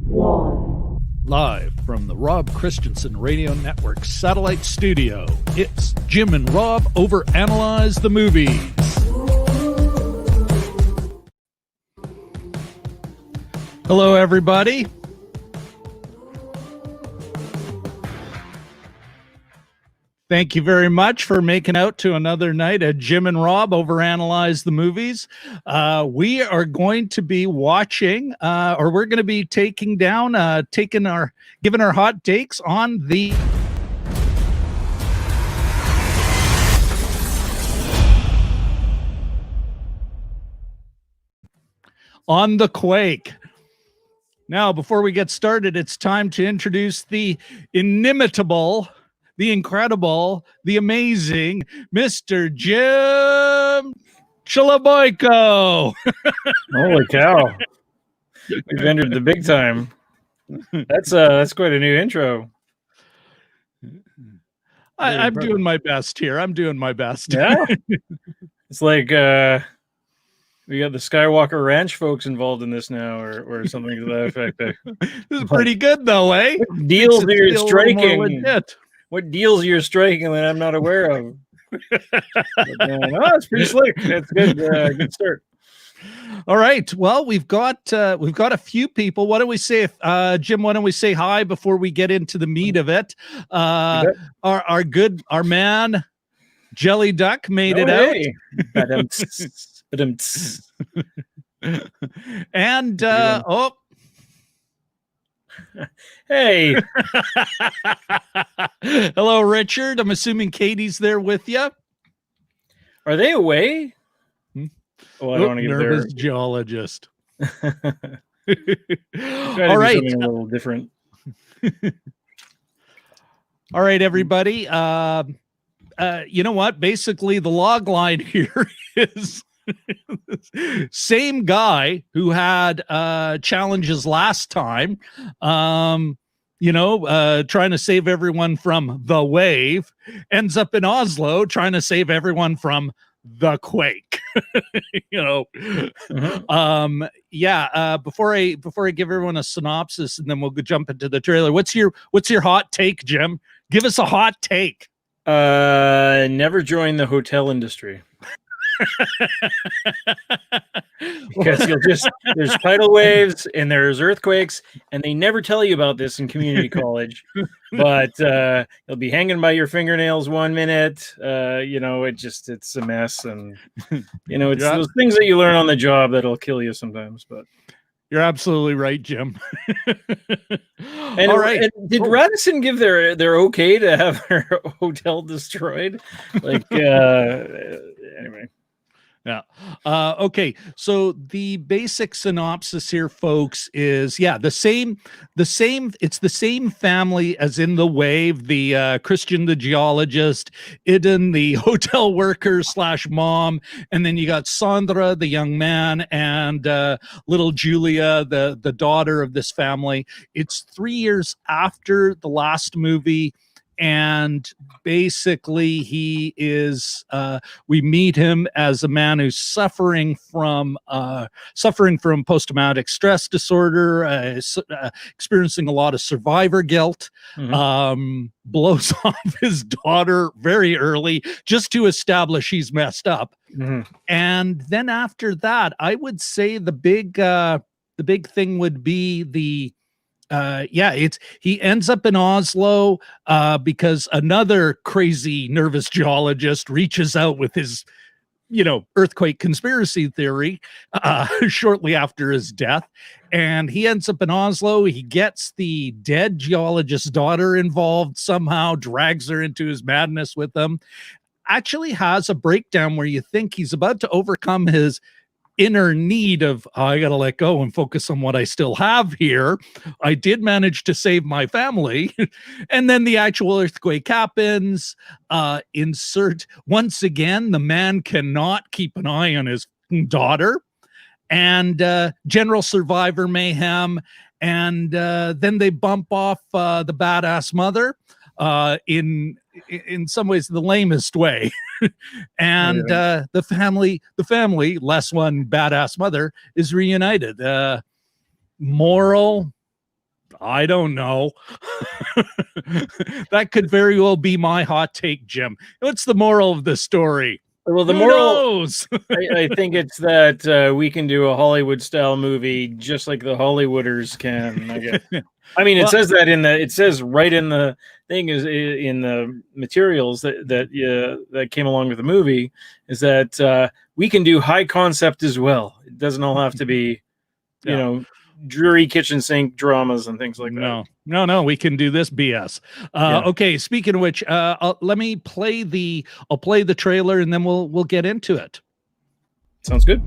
Live from the Rob Christensen Radio Network Satellite Studio, it's Jim and Rob Overanalyze the Movies. Hello, everybody. Thank you very much for making out to another night at Jim and Rob Overanalyze the Movies. We are going to be watching, or we're going to be taking down, giving our hot takes on the Quake. Now, before we get started, it's time to introduce the inimitable, the incredible, the amazing Mr. Jim Chalaboyko. Holy cow. We've entered the big time. That's quite a new intro. I'm doing my best here. I'm doing my best. Yeah. It's like we got the Skywalker Ranch folks involved in this now, or something to that effect. This is pretty good though, eh? What deals are you striking? What deals you're striking that I'm not aware of? No, it's pretty slick. It's good. Good start. All right. Well, we've got a few people. Why don't we say, Jim? Why don't we say hi before we get into the meat of it? Our man Jelly Duck made it out. And hey. Hello, Richard. I'm assuming Katie's there with you. Are they away? Oh, I don't want to get nervous geologist. All right. A little different. All right, everybody. You know what? Basically, the log line here is same guy who had challenges last time, trying to save everyone from the wave, ends up in Oslo trying to save everyone from the quake. Before I give everyone a synopsis and then we'll jump into the trailer, what's your hot take, Jim? Give us a hot take. Never join the hotel industry. Because there's tidal waves and there's earthquakes, and they never tell you about this in community college, but you'll be hanging by your fingernails one minute. It's a mess, and it's those things that you learn on the job that'll kill you sometimes. But you're absolutely right, Jim. And, all right. And did Radisson give their okay to have her hotel destroyed? Anyway. Yeah. Okay. So the basic synopsis here, folks, is the same. It's the same family as in the wave. The Christian, the geologist, Idun, the hotel worker / mom, and then you got Sondre, the young man, and little Julia, the daughter of this family. It's 3 years after the last movie. And basically he is, we meet him as a man who's suffering from post-traumatic stress disorder, experiencing a lot of survivor guilt, blows off his daughter very early just to establish he's messed up. And then after that, I would say the big thing would be he ends up in Oslo because another crazy nervous geologist reaches out with his earthquake conspiracy theory shortly after his death, and he ends up in Oslo. He gets the dead geologist's daughter involved somehow, drags her into his madness with him, actually has a breakdown where you think he's about to overcome his inner need of, I gotta let go and focus on what I still have here. I did manage to save my family. And then the actual earthquake happens. Insert once again, the man cannot keep an eye on his daughter, and general survivor mayhem. And then they bump off the badass mother in some ways the lamest way. And the family, less one badass mother, is reunited. Moral, I don't know. That could very well be my hot take, Jim. What's the moral of the story? Well, the Who moral, knows? I think it's that we can do a Hollywood-style movie just like the Hollywooders can. I guess. I mean, it says that it says right in the thing is in the materials that came along with the movie is that we can do high concept as well. It doesn't all have to be, you know, dreary kitchen sink dramas and things like that. No, we can do this BS. Okay, speaking of which, let me play I'll play the trailer and then we'll get into it. Sounds good.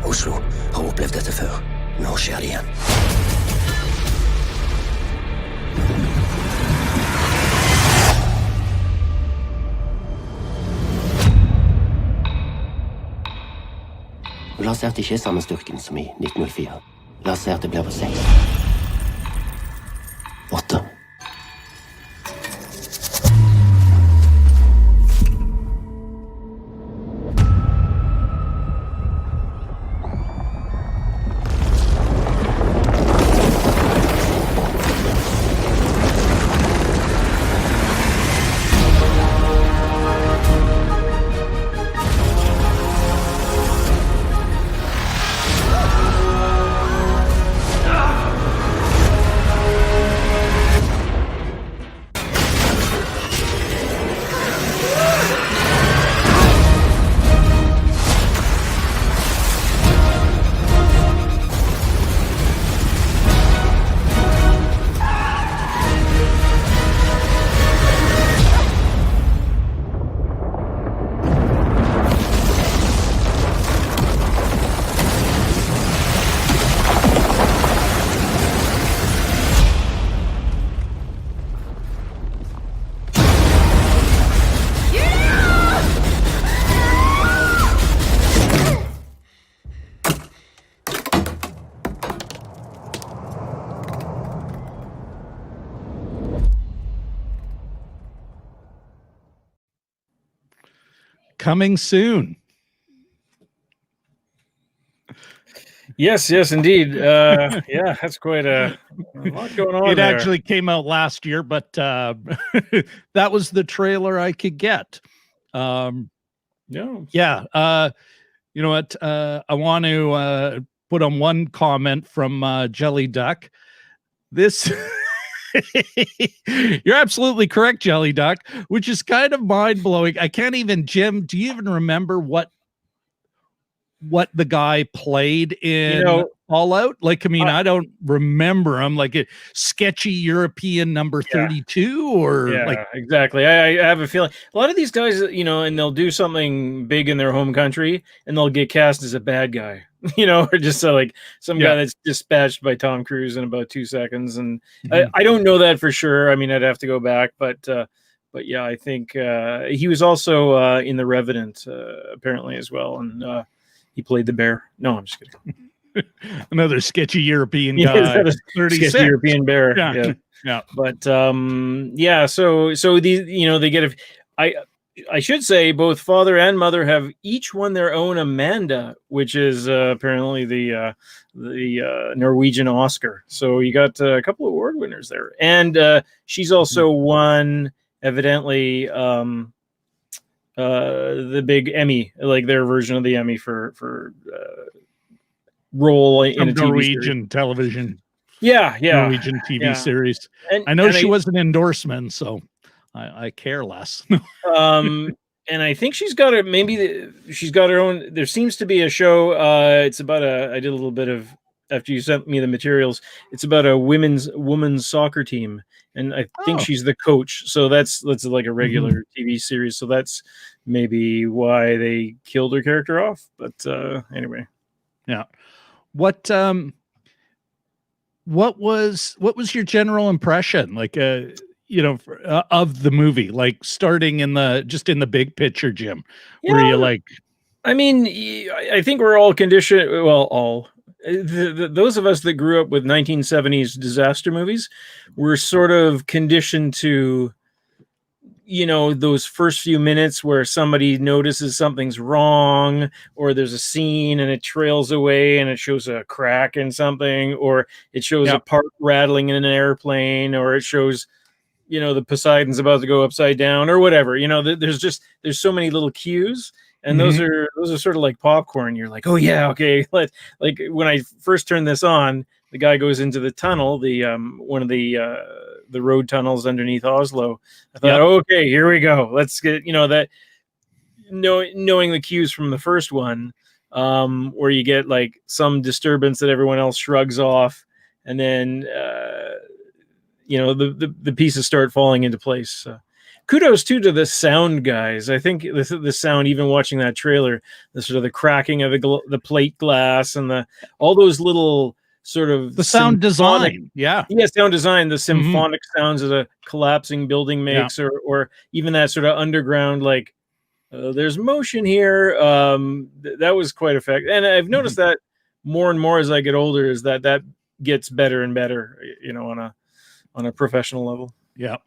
Oslo har opplevd dette før. Nå skjer det igjen. La oss si at det ikke er samme styrken som i 1904. La oss si at det blir på 6. 8. Coming soon. Yes, indeed. Yeah, that's quite a lot going on. It actually came out last year, but that was the trailer I could get. You know what? I want to put on one comment from Jelly Duck. This. You're absolutely correct, Jelly Duck, which is kind of mind-blowing. I can't even, Jim, do you even remember what the guy played in Fallout? Like, I mean, I don't remember him. Like a sketchy European number 32 or exactly. I have a feeling a lot of these guys, and they'll do something big in their home country and they'll get cast as a bad guy. Or just like some guy that's dispatched by Tom Cruise in about 2 seconds. And I don't know that for sure. I mean, I'd have to go back, but yeah, I think he was also in The Revenant apparently as well. And he played the bear. No, I'm just kidding. Another sketchy European guy. 36. Sketchy European bear. Yeah. But so these, they get I should say both father and mother have each won their own Amanda, which is apparently the Norwegian Oscar. So you got a couple of award winners there, and she's also won evidently the big Emmy, like their version of the Emmy for role in a Norwegian television. Norwegian TV series. And I know she was an endorsement, so I care less. And I think she's got she's got her own. There seems to be a show. It's about I did a little bit of after you sent me the materials. It's about a women's soccer team, and I think she's the coach. So that's like a regular TV series. So that's maybe why they killed her character off. But anyway, what was your general impression, like of the movie, like starting in the big picture, Jim? Were you like, I mean, I think we're all conditioned. Well, those of us that grew up with 1970s disaster movies were sort of conditioned to, those first few minutes where somebody notices something's wrong, or there's a scene and it trails away and it shows a crack in something, or it shows a part rattling in an airplane, or it shows, the Poseidon's about to go upside down or whatever. There's so many little cues. And those are sort of like popcorn. You're like, oh yeah, okay. Like when I first turned this on, the guy goes into the tunnel, the one of the road tunnels underneath Oslo. I thought, okay, here we go. Let's get that. Knowing the cues from the first one, where you get like some disturbance that everyone else shrugs off, and then the pieces start falling into place. Kudos too to the sound guys. I think the sound, even watching that trailer, the sort of the cracking of the plate glass and all those little sort of the sound design. Sound design, the symphonic sounds that a collapsing building makes, or even that sort of underground, like there's motion here. That was quite effective. And I've noticed that more and more as I get older, is that gets better and better, on a professional level. Yeah.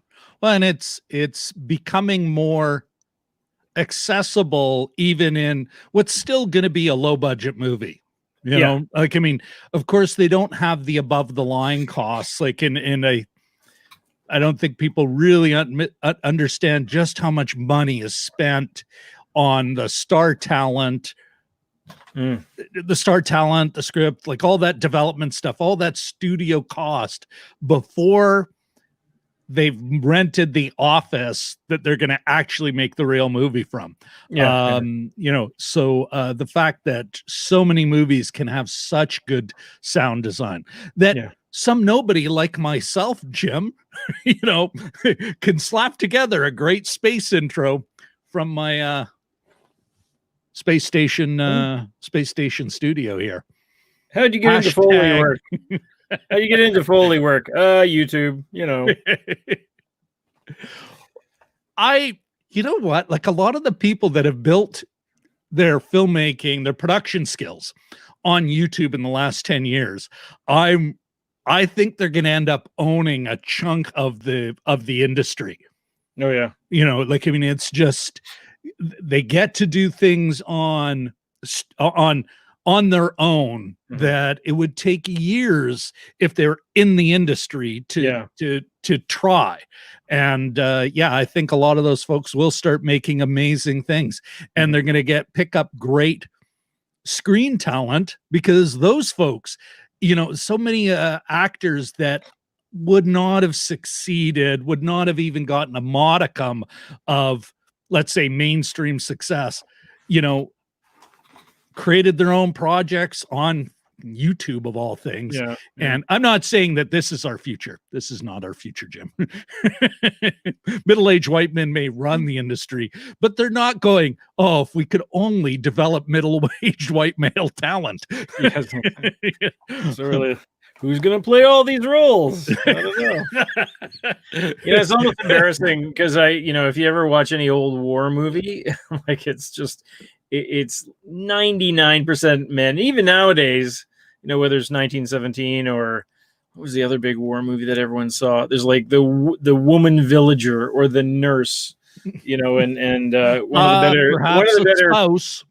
Well, and it's becoming more accessible, even in what's still going to be a low budget movie. You know, like, I mean, of course they don't have the above the line costs, like I don't think people really understand just how much money is spent on the star talent, the script, like all that development stuff, all that studio cost before they've rented the office that they're going to actually make the real movie from. So the fact that so many movies can have such good sound design that some nobody like myself, Jim, can slap together a great space intro from my space station studio here. How'd you get into Foley work? How you get into Foley work? YouTube, You know what? Like a lot of the people that have built their filmmaking, their production skills on YouTube in the last 10 years, I think they're going to end up owning a chunk of the industry. Oh yeah. It's just, they get to do things on their own that it would take years if they're in the industry to try. And I think a lot of those folks will start making amazing things, and they're going to pick up great screen talent, because those folks, so many actors that would not have succeeded, would not have even gotten a modicum of, let's say, mainstream success, created their own projects on YouTube of all things. And I'm not saying that this is our future. This is not our future, Jim. Middle-aged white men may run the industry, but they're not going, oh, if we could only develop middle-aged white male talent. So really, who's going to play all these roles? I don't know. It's almost embarrassing, because if you ever watch any old war movie, like it's 99% men. Even nowadays, whether it's 1917 or what was the other big war movie that everyone saw? There's like the woman villager or the nurse, and one of the better spouse,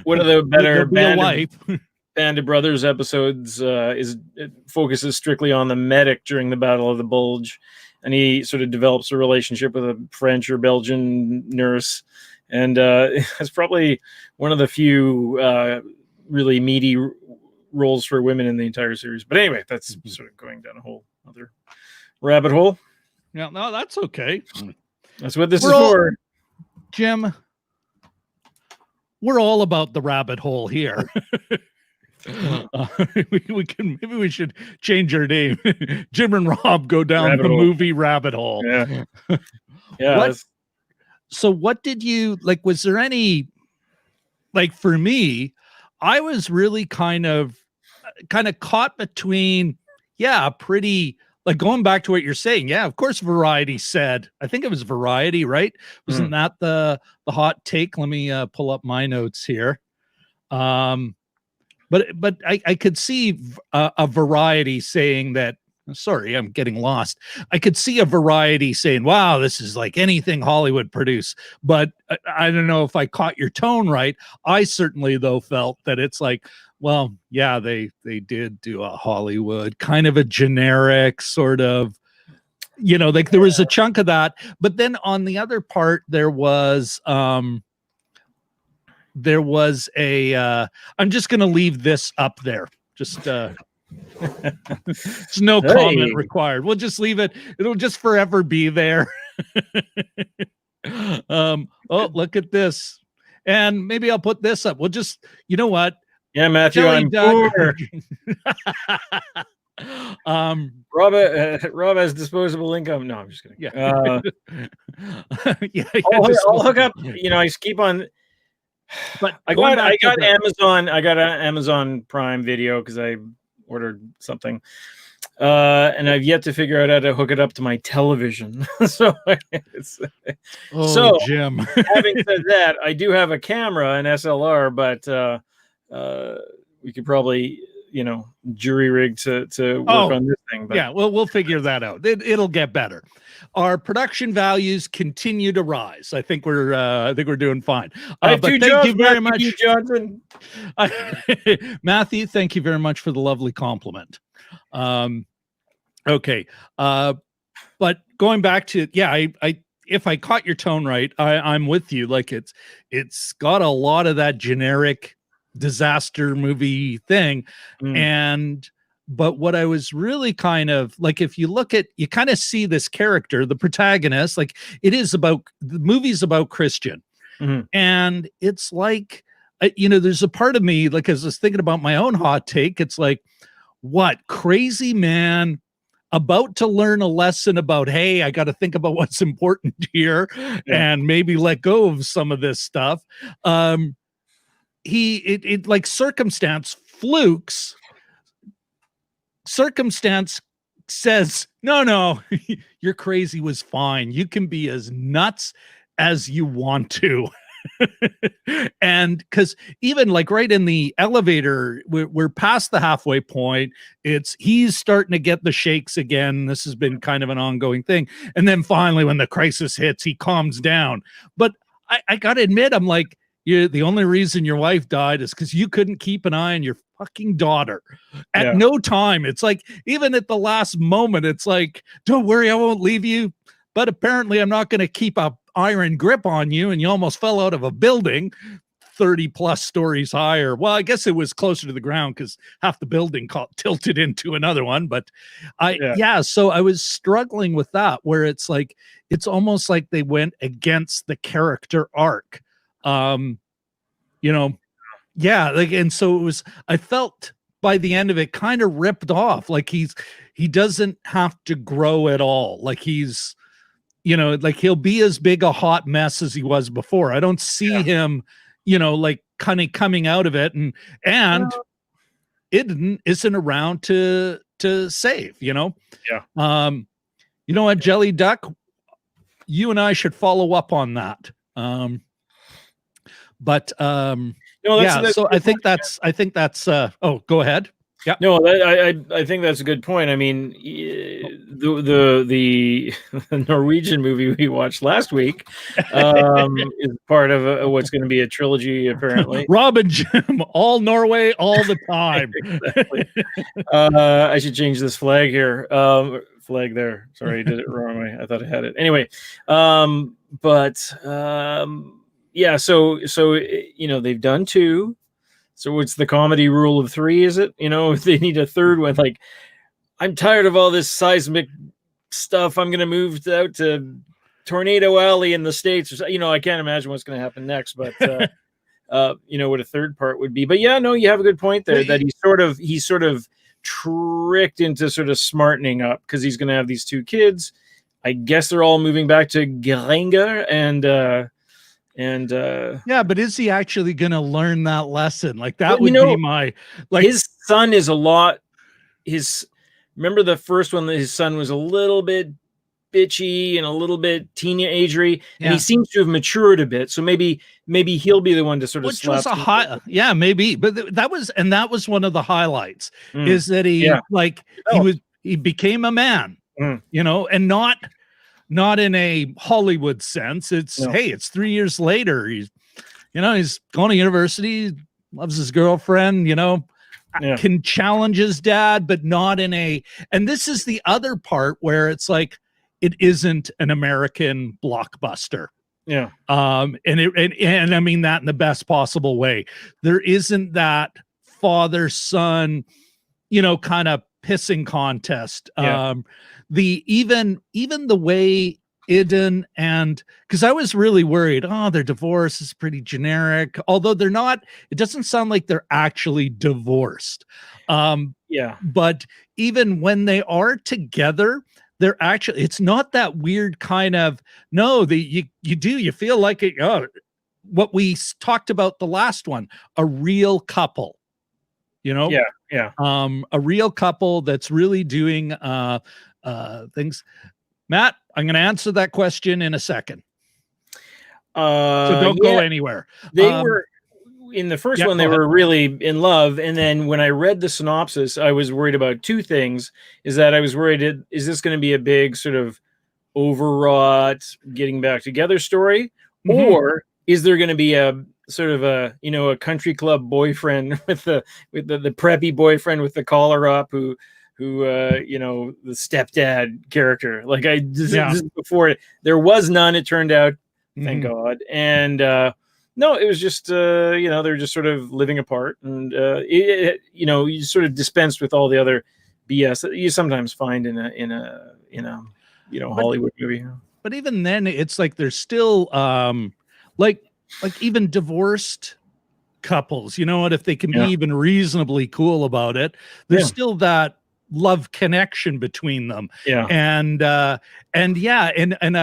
one of the better Band of Brothers episodes focuses strictly on the medic during the Battle of the Bulge, and he sort of develops a relationship with a French or Belgian nurse. And it's probably one of the few really meaty roles for women in the entire series. But anyway, that's sort of going down a whole other rabbit hole. Yeah, no, that's okay. That's what this is for. Jim, we're all about the rabbit hole here. Maybe we should change our name. Jim and Rob go down the movie rabbit hole. So what did you like? Was there any, like, for me, I was really kind of caught between, a pretty like going back to what you're saying, yeah, of course Variety said, I think it was Variety, right? Wasn't that the hot take? Let me pull up my notes here. But I could see a Variety saying that, sorry, I'm getting lost. I could see a Variety saying, wow, this is like anything Hollywood produce. But I don't know if I caught your tone right. I certainly, though, felt that it's like, well, yeah, they did do a Hollywood kind of a generic sort of, you know, like there was a chunk of that. But then on the other part, there was I'm just going to leave this up there. Just there's no comment required. We'll just leave it. It'll just forever be there. Oh, look at this. And maybe I'll put this up. We'll just, you know what? Yeah, Matthew, I'm poor. Rob has disposable income. No, I'm just kidding. Yeah. Yeah, I'll hook up. You know, I keep on. But I got Amazon. I got an Amazon Prime Video because I ordered something, and I've yet to figure out how to hook it up to my television. So, Jim. Having said that, I do have a camera, an SLR, but we could probably, you know, jury rig to work on this thing. But. Yeah, well, we'll figure that out. It'll get better. Our production values continue to rise. I think we're doing fine. But thank you very much, Johnson. Matthew. Thank you very much for the lovely compliment. Okay, but going back to I if I caught your tone right, I'm with you. Like it's got a lot of that generic disaster movie thing, but what I was really kind of like, if you look at, you kind of see this character, the protagonist, like the movie's about Christian. And it's like, you know, there's a part of me, like, as I was thinking about my own hot take, it's like, what crazy man about to learn a lesson about, hey, I got to think about what's important here and maybe let go of some of this stuff. It like circumstance says, no, you're crazy was fine. You can be as nuts as you want to. And because even like right in the elevator, we're past the halfway point. He's starting to get the shakes again. This has been kind of an ongoing thing. And then finally, when the crisis hits, he calms down. But I got to admit, I'm like, the only reason your wife died is because you couldn't keep an eye on your fucking daughter at no time. It's like, even at the last moment, it's like, don't worry, I won't leave you. But apparently I'm not going to keep a iron grip on you. And you almost fell out of a building 30 plus stories higher. Well, I guess it was closer to the ground because half the building tilted into another one. But so I was struggling with that, where it's like, it's almost like they went against the character arc. And so it was, I felt by the end of it kind of ripped off. Like he doesn't have to grow at all. Like he's, like he'll be as big a hot mess as he was before. I don't see him, like kind of coming out of it and Idun isn't around to save, Yeah. You know what, Jelly Duck, you and I should follow up on that. So I think that's go ahead. Yeah. No, I think that's a good point. I mean, the Norwegian movie we watched last week is part of what's going to be a trilogy, apparently. Rob and Jim, all Norway, all the time. Exactly. I should change this flag here. Flag there. Sorry, I did it wrong way. I thought I had it. Anyway, so they've done two. So it's the comedy rule of three, is it? If they need a third one, like, I'm tired of all this seismic stuff. I'm going to move out to Tornado Alley in the States. I can't imagine what's going to happen next, but what a third part would be. But you have a good point there, that he's sort of tricked into sort of smartening up because he's going to have these two kids. I guess they're all moving back to Granger but is he actually going to learn that lesson? Like that would be my, like, his son is a lot. His remember the first one that his son was a little bit bitchy and a little bit teenagery, and he seems to have matured a bit. So maybe he'll be the one to sort of which was a maybe, but that was one of the highlights is that he became a man, you know, and not in a Hollywood sense. It's hey, it's 3 years later. He's going to university, loves his girlfriend, you know, can challenge his dad, but not in a. And this is the other part where it's like it isn't an American blockbuster. Yeah. And I mean that in the best possible way. There isn't that father-son, you know, kind of pissing contest. Even the way Idun and because I was really worried, their divorce is pretty generic, although they're not, it doesn't sound like they're actually divorced. But even when they are together, they're actually, it's not that weird kind of, you feel like it, what we talked about the last one, a real couple, you know? A real couple that's really doing things. Matt, I'm going to answer that question in a second. So don't go anywhere. They were in the first one, they were really in love. And then when I read the synopsis, I was worried about two things. Is that I was worried, is this going to be a big sort of overwrought getting back together story? Or is there going to be a sort of a, you know, a country club boyfriend with the preppy boyfriend with the collar up who you know, the stepdad character, like this before there was none, it turned out, thank God. And no, it was just you know, they're just sort of living apart, and you know, you sort of dispensed with all the other BS that you sometimes find in a you know, Hollywood movie. But even then, it's like there's still like even divorced couples, you know what, if they can be even reasonably cool about it, there's still that love connection between them. And I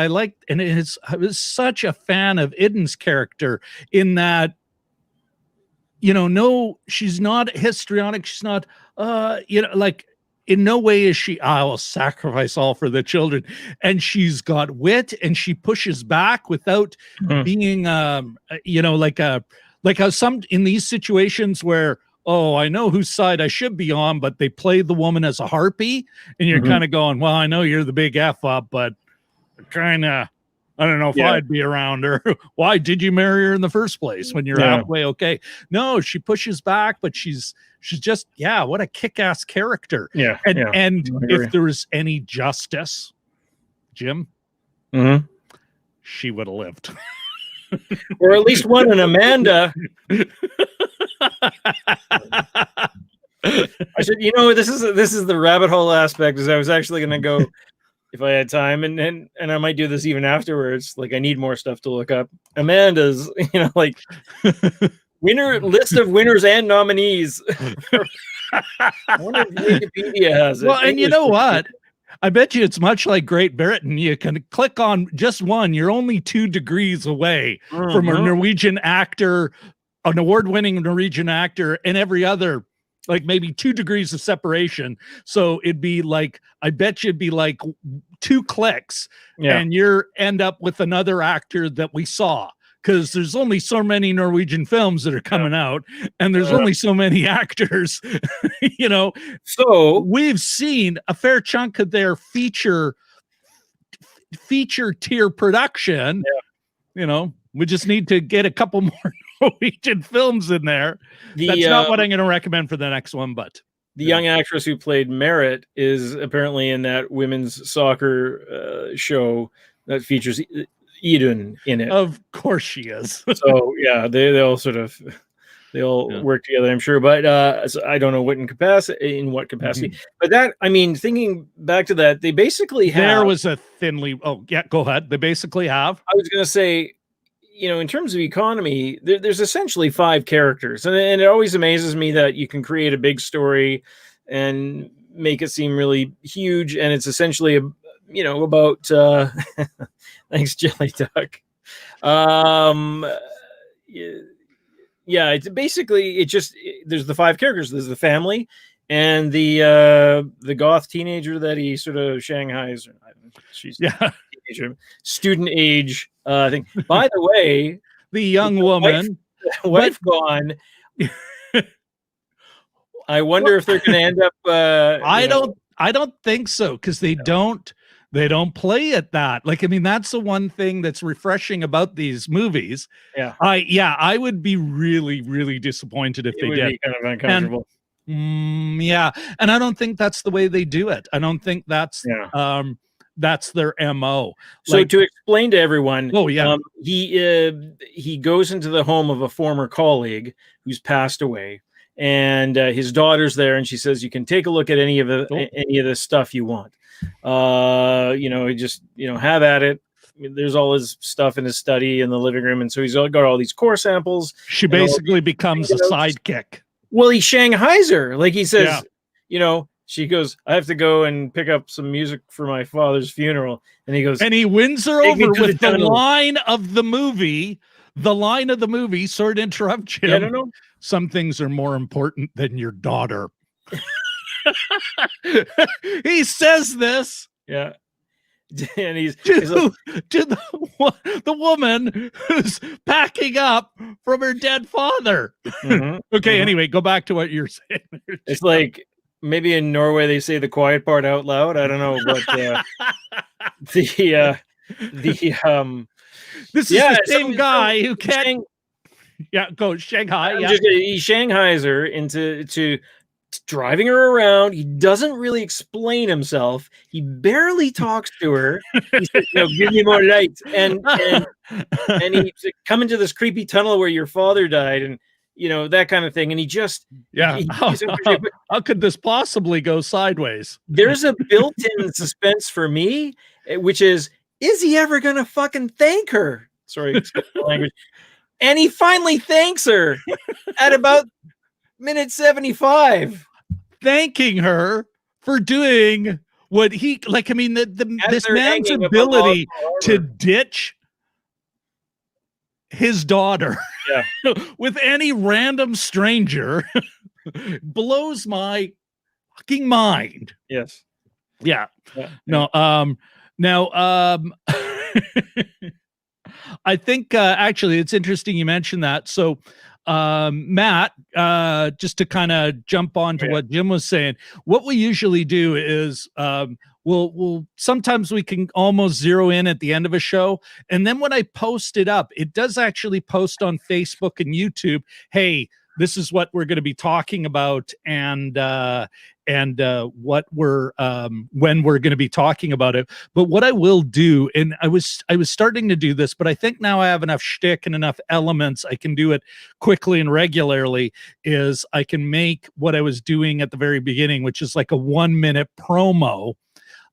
liked, and I was such a fan of Idun's character in that, you know, no, she's not histrionic, she's not you know, like in no way is she, I will sacrifice all for the children, and she's got wit and she pushes back without being you know, like how some in these situations where, I know whose side I should be on, but they play the woman as a harpy, and you're kind of going, well, I know you're the big F up, but kind of, I don't know if I'd be around her. Why did you marry her in the first place when you're halfway okay? No, she pushes back, but she's just, what a kick-ass character. And if there was any justice, Jim, she would have lived. Or at least one in Amanda. I said, you know, this is the rabbit hole aspect, is I was actually going to go, if I had time, and I might do this even afterwards. Like, I need more stuff to look up. Amanda's, you know, like list of winners and nominees. I wonder if Wikipedia has it. Well, and you know what? I bet you it's much like Great Britain. You can click on just one. You're only 2 degrees away from a Norwegian actor, an award-winning Norwegian actor, and every other, like maybe 2 degrees of separation. So it'd be like, I bet you'd be like 2 clicks and you're end up with another actor that we saw. Because there's only so many Norwegian films that are coming out, and there's only so many actors, you know. So we've seen a fair chunk of their feature tier production. You know, we just need to get a couple more Norwegian films in there. That's not what I'm going to recommend for the next one, but the young actress who played Merritt is apparently in that women's soccer show that features Idun in it. Of course she is. So yeah, they all sort of work together, I'm sure, but so I don't know in what capacity. But that, I mean, thinking back to that, they basically have, there was a thinly, go ahead. They basically have, I was going to say, you know, in terms of economy, there's essentially 5 characters, and it always amazes me that you can create a big story and make it seem really huge, and it's essentially you know, about thanks, Jelly Duck. It's basically, there's the 5 characters. There's the family, and the goth teenager that he sort of Shanghai's. She's teenager, student age thing. By the way, the young woman, wife gone. I wonder if they're going to end up. I don't think so, because they don't play at that. Like, I mean, that's the one thing that's refreshing about these movies. Yeah. I would be really, really disappointed if they did. Be kind of uncomfortable. And, and I don't think that's the way they do it. I don't think that's their MO. So to explain to everyone, he goes into the home of a former colleague who's passed away, and his daughter's there, and she says, "You can take a look at any of the stuff you want. Just have at it." I mean, there's all his stuff in his study in the living room, and so he's got all these core samples. She basically becomes a sidekick. Well, he Shanghai's her, like he says, She goes, "I have to go and pick up some music for my father's funeral," and he goes, and he wins her over with the line of the movie. The line of the movie. Sorry to interrupt you. Yeah, no. Some things are more important than your daughter. He says this. Yeah. And he's to the woman who's packing up from her dead father. Okay, anyway, go back to what you're saying. It's like maybe in Norway they say the quiet part out loud. I don't know, but this is the same guy who can't. Go Shanghai. He Shanghai's her into driving her around. He doesn't really explain himself. He barely talks to her. He says, "Give me more light," and he's coming to this creepy tunnel where your father died, and that kind of thing. And he just how could this possibly go sideways? There's a built-in suspense for me, which is he ever gonna fucking thank her? Sorry, excuse the language. And he finally thanks her at about minute 75, thanking her for doing what he like. I mean, this man's ability to ditch his daughter with any random stranger blows my fucking mind. Yes. Yeah. No. Now. I think actually it's interesting you mentioned that. So Matt, just to kind of jump on to what Jim was saying, what we usually do is we'll sometimes we can almost zero in at the end of a show, and then when I post it up, it does actually post on Facebook and YouTube, hey, this is what we're going to be talking about, and what we're when we're going to be talking about it. But what I will do, and I was starting to do this, but I think now I have enough shtick and enough elements, I can do it quickly and regularly, is I can make what I was doing at the very beginning, which is like a 1-minute promo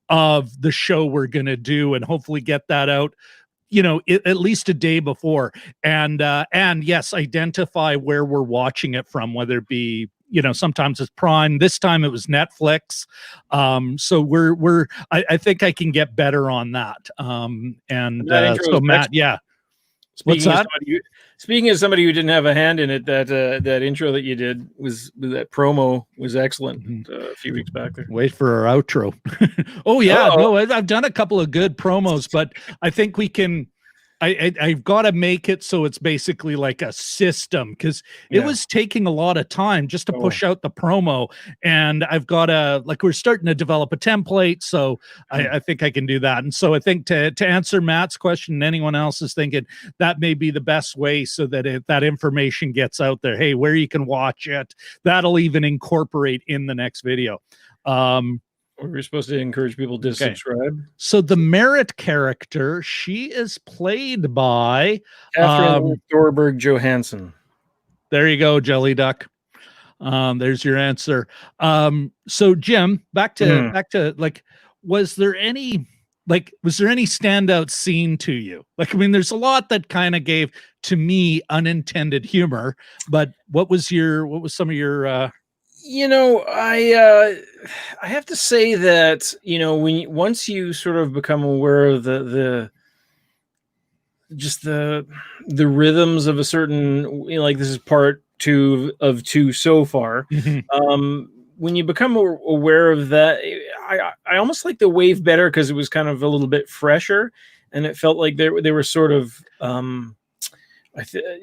of the show we're going to do, and hopefully get that out at least a day before, and yes, identify where we're watching it from, whether it be sometimes it's Prime. This time it was Netflix. So I think I can get better on that. So Matt, what's that? Speaking as somebody who didn't have a hand in it, that intro that you did that promo was excellent a few weeks back there. Wait for our outro. Oh yeah, no, I've done a couple of good promos, but I think we can. I've got to make it so it's basically like a system, because it was taking a lot of time just to push out the promo, and I've got to, like, we're starting to develop a template, so I think I can do that. And so I think to answer Matt's question, and anyone else is thinking, that may be the best way so that that information gets out there. Hey, where you can watch it, that'll even incorporate in the next video. We're supposed to encourage people to subscribe. So the Merit character, she is played by Catherine Thorberg Johansson. There you go, Jelly Duck. There's your answer. So Jim, back to like, was there any standout scene to you? Like, I mean, there's a lot that kind of gave to me unintended humor, but what was some of your I have to say that, once you sort of become aware of the rhythms of a certain, like, this is part 2 of 2 so far. when you become aware of that, I almost like the wave better because it was kind of a little bit fresher, and it felt like they were sort of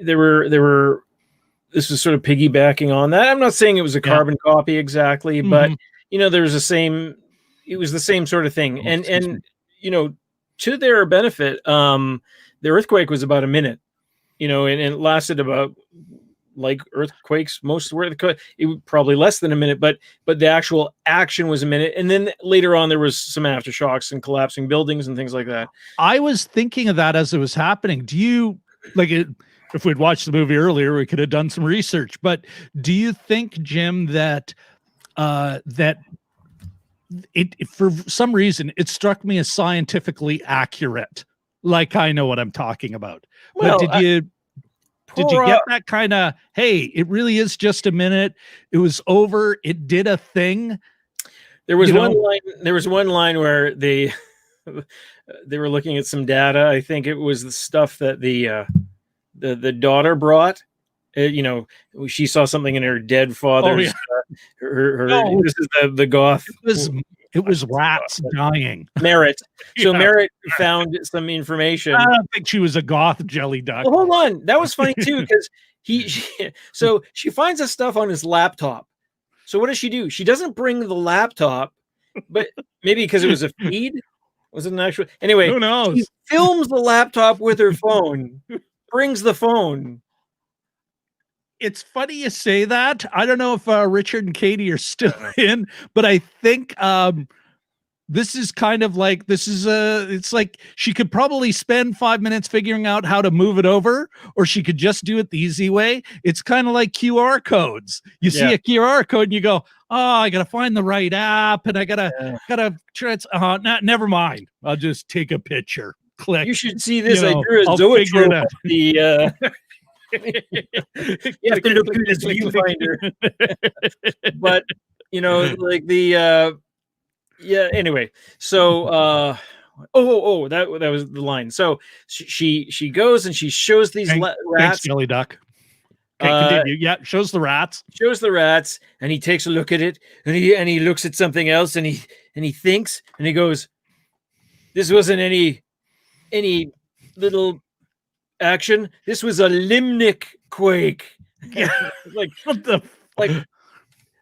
they were this was sort of piggybacking on that. I'm not saying it was a carbon copy exactly, but there was it was the same sort of thing. And to their benefit, the earthquake was about a minute, and it lasted about, like earthquakes, most earthquakes, it was probably less than a minute, but the actual action was a minute. And then later on, there was some aftershocks and collapsing buildings and things like that. I was thinking of that as it was happening. Do you like it? If we'd watched the movie earlier, we could have done some research. But do you think, Jim, that that it for some reason it struck me as scientifically accurate? Like I know what I'm talking about. Well, but did you get that kind of, hey, it really is just a minute. It was over. It did a thing. There was one line where they were looking at some data. I think it was the stuff that the daughter brought. She saw something in her dead father's. This is the goth. It was rats dying. Merritt. So Merritt found some information. I don't think she was a goth jelly duck. Well, hold on. That was funny too, because she finds the stuff on his laptop. So what does she do? She doesn't bring the laptop, but maybe because it was a feed. Was it an actual? Anyway, who knows? She films the laptop with her phone, brings the phone. It's funny you say that. I don't know if Richard and Katie are still in, but I think this is kind of like, it's like she could probably spend 5 minutes figuring out how to move it over, or she could just do it the easy way. It's kind of like QR codes. You see a QR code and you go, oh, I got to find the right app and I got to try it. Never mind. I'll just take a picture. Click. You should see this. I drew a zoetrope of the... you have to look through this viewfinder. But like the anyway, so that was the line. So she goes and she shows these rats. Thanks, jelly duck. Okay, continue. Yeah, shows the rats, and he takes a look at it, and he looks at something else, and he thinks, and he goes, this wasn't any little action. This was a limnic quake. Like what the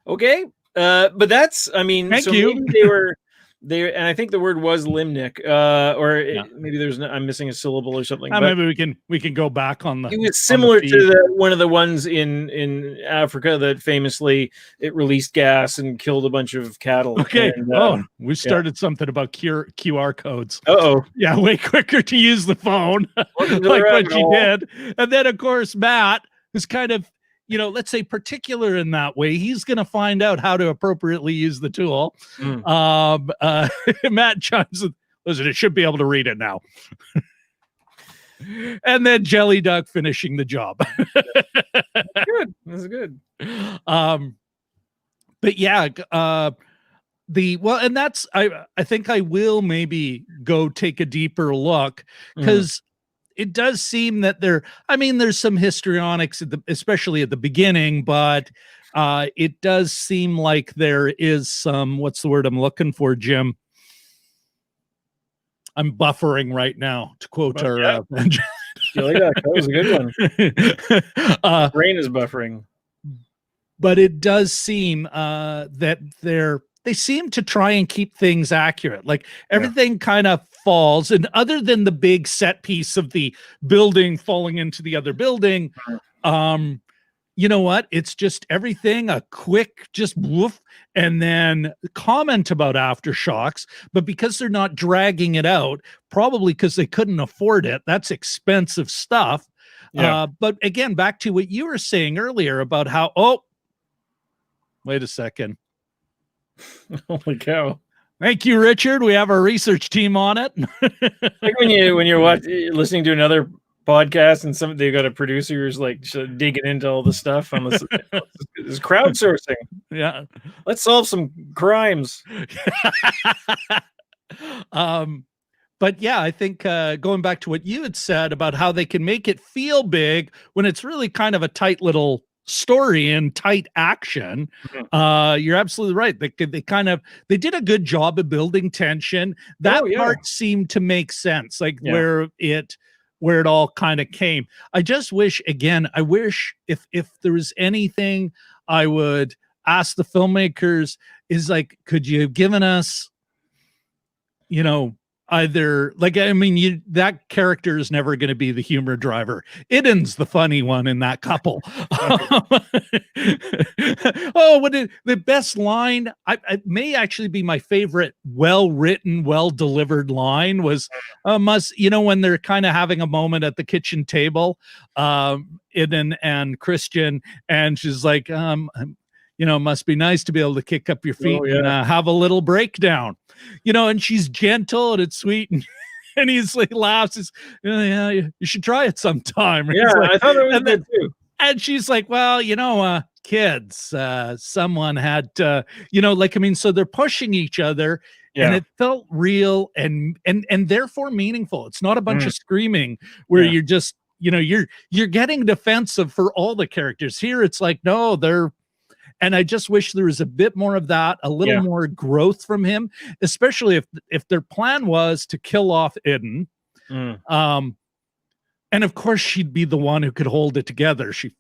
okay, but that's, I mean, thank you. Maybe they were and I think the word was limnic, maybe I'm missing a syllable or something. Maybe we can go back on the. It was similar to one of the ones in Africa that famously it released gas and killed a bunch of cattle. Okay. We started something about QR codes. Yeah, way quicker to use the phone, like what she did. And then of course Matt is kind of, let's say particular in that way. He's going to find out how to appropriately use the tool. Matt chimes in, listen, it should be able to read it now. And then Jelly Duck finishing the job. That's good. But yeah, and that's, I think I will maybe go take a deeper look, because it does seem that there's some histrionics especially at the beginning, but it does seem like there is some, what's the word I'm looking for, Jim? I'm buffering right now, to quote our that was a good one. Brain is buffering. But it does seem that they seem to try and keep things accurate. Like everything kind of falls, and other than the big set piece of the building falling into the other building, you know what? It's just everything a quick just woof, and then comment about aftershocks. But because they're not dragging it out, probably because they couldn't afford it, that's expensive stuff. But again, back to what you were saying earlier about how, wait a second. Holy cow. Thank you, Richard. We have our research team on it. Like when you're listening to another podcast and they've got a producer who's like digging into all the stuff on this. It's crowdsourcing. Yeah. Let's solve some crimes. But yeah, I think going back to what you had said about how they can make it feel big when it's really kind of a tight little story and tight action. You're absolutely right. They did a good job of building tension. That part seemed to make sense, like where it all kind of came. I just wish, again, if there was anything I would ask the filmmakers is like, could you have given us, either, like, I mean, that character is never going to be the humor driver. Idun's the funny one in that couple. The best line, I may actually be my favorite, well-written, well-delivered line was, when they're kind of having a moment at the kitchen table, Idun and Kristian, and she's like, it must be nice to be able to kick up your feet and have a little breakdown, and she's gentle and it's sweet. And he's like, laughs. You should try it sometime. And I thought it was good too. And she's like, well, kids, someone had to, so they're pushing each other and it felt real and therefore meaningful. It's not a bunch of screaming where you're just, you're getting defensive for all the characters. Here it's like, no, and I just wish there was a bit more of that, a little more growth from him, especially if their plan was to kill off Idun. And of course she'd be the one who could hold it together. She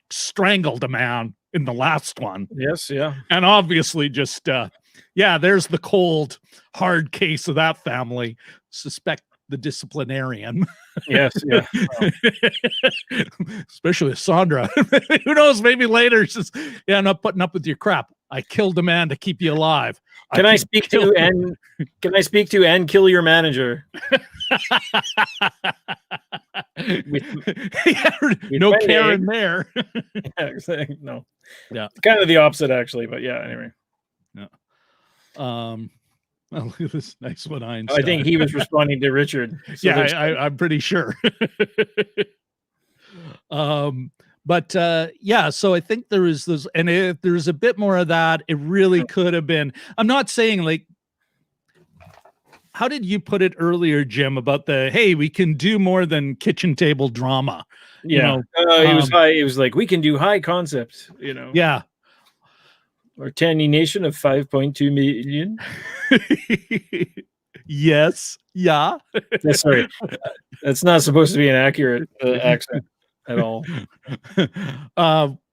strangled a man in the last one. Yes, yeah. And obviously just, there's the cold, hard case of that family. Suspect the disciplinarian. Yes, yeah. Especially with Sondre. Who knows? Maybe later she's I'm not putting up with your crap. I killed a man to keep you alive. Can I speak to and kill your manager? No Karen there. Exactly. No. Yeah. Kind of the opposite, actually, but anyway. Yeah. Well, look at this nice one, Einstein. I think he was responding to Richard. So I'm pretty sure. So I think there is this, and if there's a bit more of that, it really could have been. I'm not saying, like, how did you put it earlier, Jim, about we can do more than kitchen table drama? It was like, we can do high concept, Yeah. Or tiny nation of 5.2 million. Yes. Yeah. Sorry. That's not supposed to be an accurate accent at all.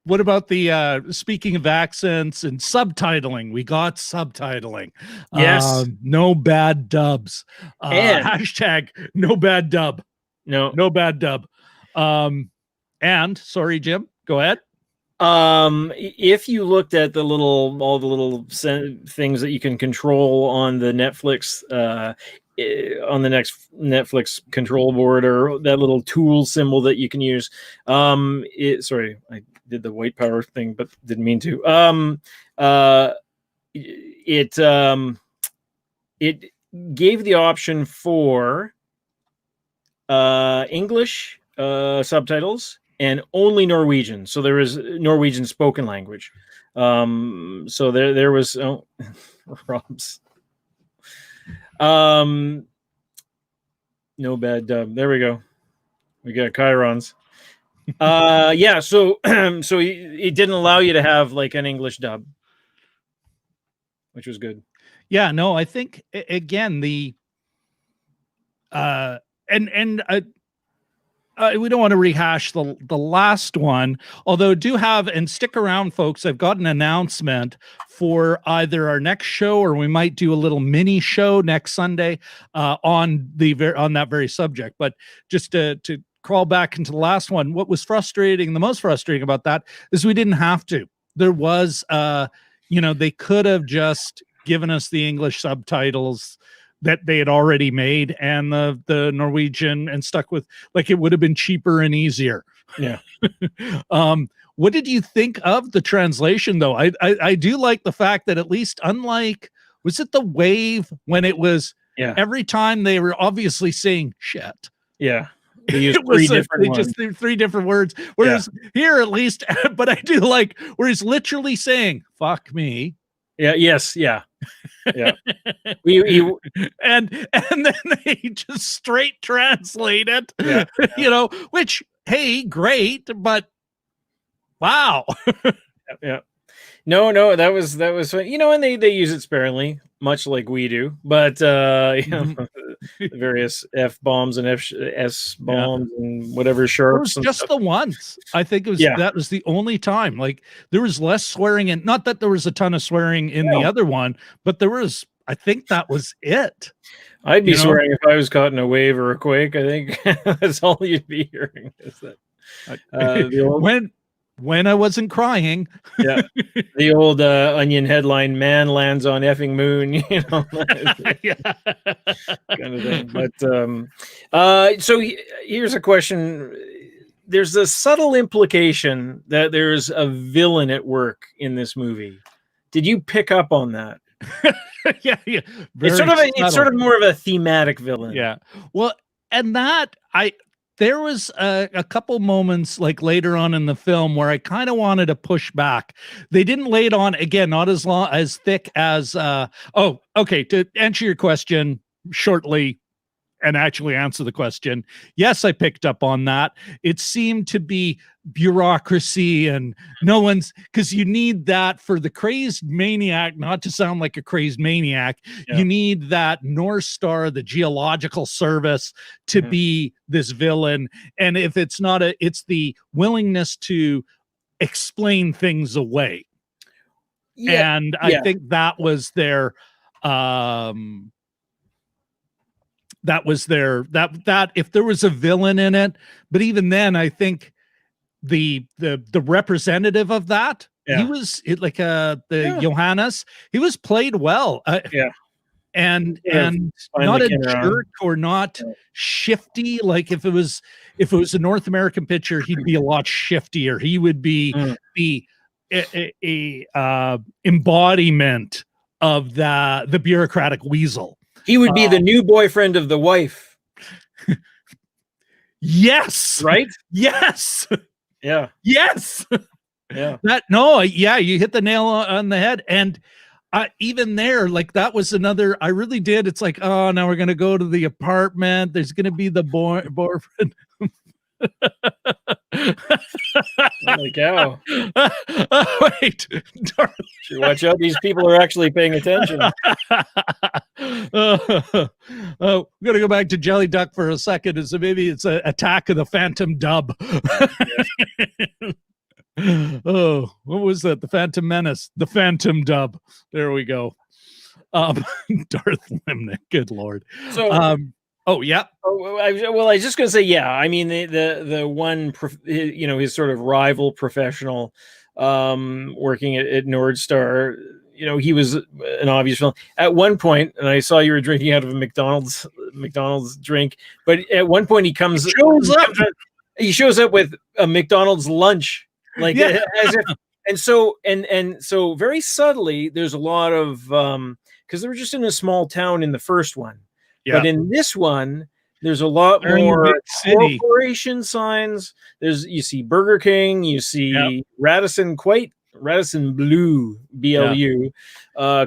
What about the speaking of accents and subtitling? We got subtitling. Yes. No bad dubs. Hashtag no bad dub. No bad dub. And sorry, Jim, go ahead. If you looked at all the little things that you can control on the Netflix, on the next Netflix control board, or that little tool symbol that you can use, sorry, I did the white power thing, but didn't mean to. It gave the option for English subtitles and only Norwegian. So there was Norwegian spoken language. So there was Rob's. No bad dub. There we go. We got Chirons. So it didn't allow you to have like an English dub, which was good. Yeah, no, I think again we don't want to rehash the last one, although do have, and stick around, folks. I've got an announcement for either our next show, or we might do a little mini show next Sunday on that very subject. But just to crawl back into the last one, what was the most frustrating about that is we didn't have to. There was, they could have just given us the English subtitles that they had already made and the Norwegian, and stuck with, like, it would have been cheaper and easier. Yeah. What did you think of the translation, though? I do like the fact that, at least, unlike, was it the Wave, when it was every time they were obviously saying shit. Yeah. They used three different words. Whereas here, at least, but I do like where he's literally saying, fuck me. Yeah. Yes. Yeah. Yeah. And then they just straight translate it, which, hey, great, but Wow. Yeah. No, that was and they use it sparingly, much like we do, but the various F bombs and S bombs and whatever It sharps was and just stuff. the once. I think that was the only time. Like there was less swearing, and not that there was a ton of swearing in the other one, but there was. I think that was it. I'd be swearing if I was caught in a wave or a quake. I think that's all you'd be hearing. Is that when I wasn't crying. Yeah, the old Onion headline: "Man lands on effing moon," kind of thing. But so here's a question. There's a subtle implication that there's a villain at work in this movie. Did you pick up on that? Yeah. It's sort of more of a thematic villain. Yeah. Well, and there was a couple moments like later on in the film where I kind of wanted to push back. They didn't lay it on again, not as thick as okay. To answer your question shortly and actually answer the question, yes, I picked up on that. It seemed to be bureaucracy and because you need that for the crazed maniac, not to sound like a crazed maniac. You need that North Star, the geological service, to be this villain. And if it's not it's the willingness to explain things away. And I think that was their that if there was a villain in it, but even then I think the representative of that, he was Johannes, he was played well. And not a jerk or not shifty. Like if it was a North American pitcher, he'd be a lot shiftier. He would be the embodiment of the bureaucratic weasel. He would be the new boyfriend of the wife. Yes. Right? Yes. Yeah. Yes. Yeah. You hit the nail on the head. And even there, like that was another, I really did. It's like, oh, now we're going to go to the apartment. There's going to be the boyfriend. Holy cow. Wait. Watch out. These people are actually paying attention. We're going to go back to Jelly Duck for a second. So maybe it's an Attack of the Phantom Dub. Oh, what was that? The Phantom Menace, the Phantom Dub. There we go. Darth Limnick, good Lord. So, I was just going to say, I mean, the one, his sort of rival professional, working at Nordstar, he was an obvious villain. At one point, and I saw you were drinking out of a McDonald's drink, but at one point he shows up with a McDonald's lunch, like as if, and so very subtly, there's a lot of, because they were just in a small town in the first one. Yeah. But in this one, there's a lot more corporation signs. You see Burger King, you see Radisson Blue, BLU,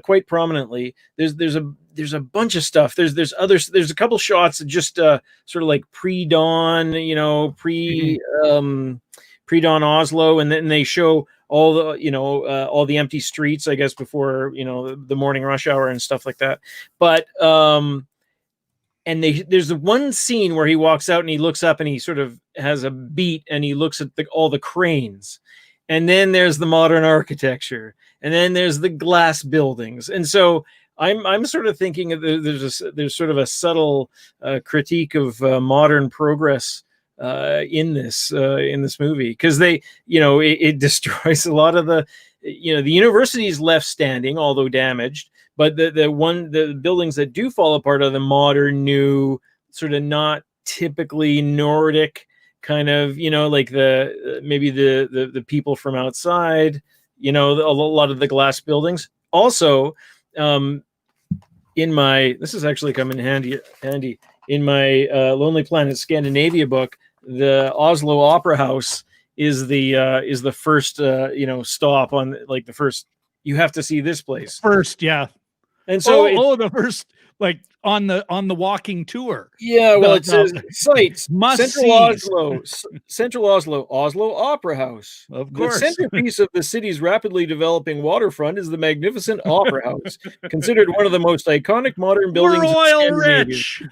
quite prominently. There's a bunch of stuff. There's a couple shots of just sort of like pre-dawn, pre-dawn Oslo, and then they show all the all the empty streets, I guess, before the morning rush hour and stuff like that. But and there's the one scene where he walks out and he looks up and he sort of has a beat and he looks at all the cranes, and then there's the modern architecture, and then there's the glass buildings. And so I'm sort of thinking there's sort of a subtle critique of modern progress in this movie, because it destroys a lot of the university is left standing, although damaged. But the buildings that do fall apart are the modern, new, sort of not typically Nordic kind of, like maybe the people from outside, a lot of the glass buildings. Also, this is actually coming handy in my Lonely Planet Scandinavia book. The Oslo Opera House is the first stop on, like, the first. You have to see this place first, yeah. And so the first, like, on the walking tour. Yeah, well, it says sites. Must-sees. Central Oslo Opera House. Of The course. centerpiece of the city's rapidly developing waterfront is the magnificent Opera House, considered one of the most iconic modern buildings We're in oil Scandinavia. rich.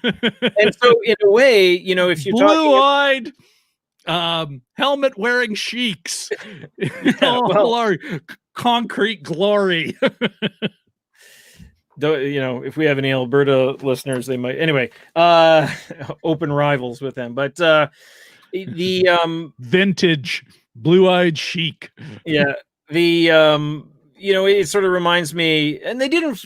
And so, in a way, you know, if you're talking blue-eyed, helmet-wearing sheiks, all well, our concrete glory. you know, if we have any Alberta listeners, they might anyway. Open rivals with them, but the vintage blue-eyed chic. Yeah, the you know, it sort of reminds me, and they didn't.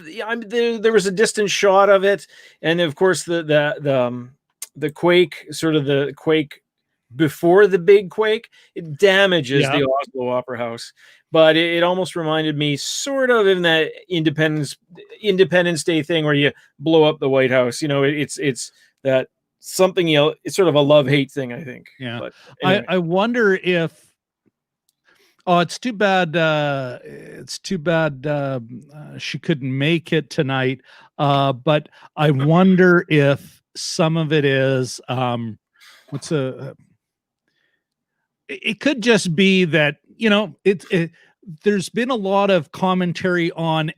There was a distant shot of it, and of course the quake, sort of the quake before the big quake, it damages the Oslo Opera House. But it almost reminded me sort of in that Independence Day thing where you blow up the White House. You know, it's that something, you know, it's sort of a love-hate thing, I think. Yeah. But anyway. I wonder if, it's too bad. She couldn't make it tonight. But I wonder if some of it is, it could just be that, you know, there's been a lot of commentary on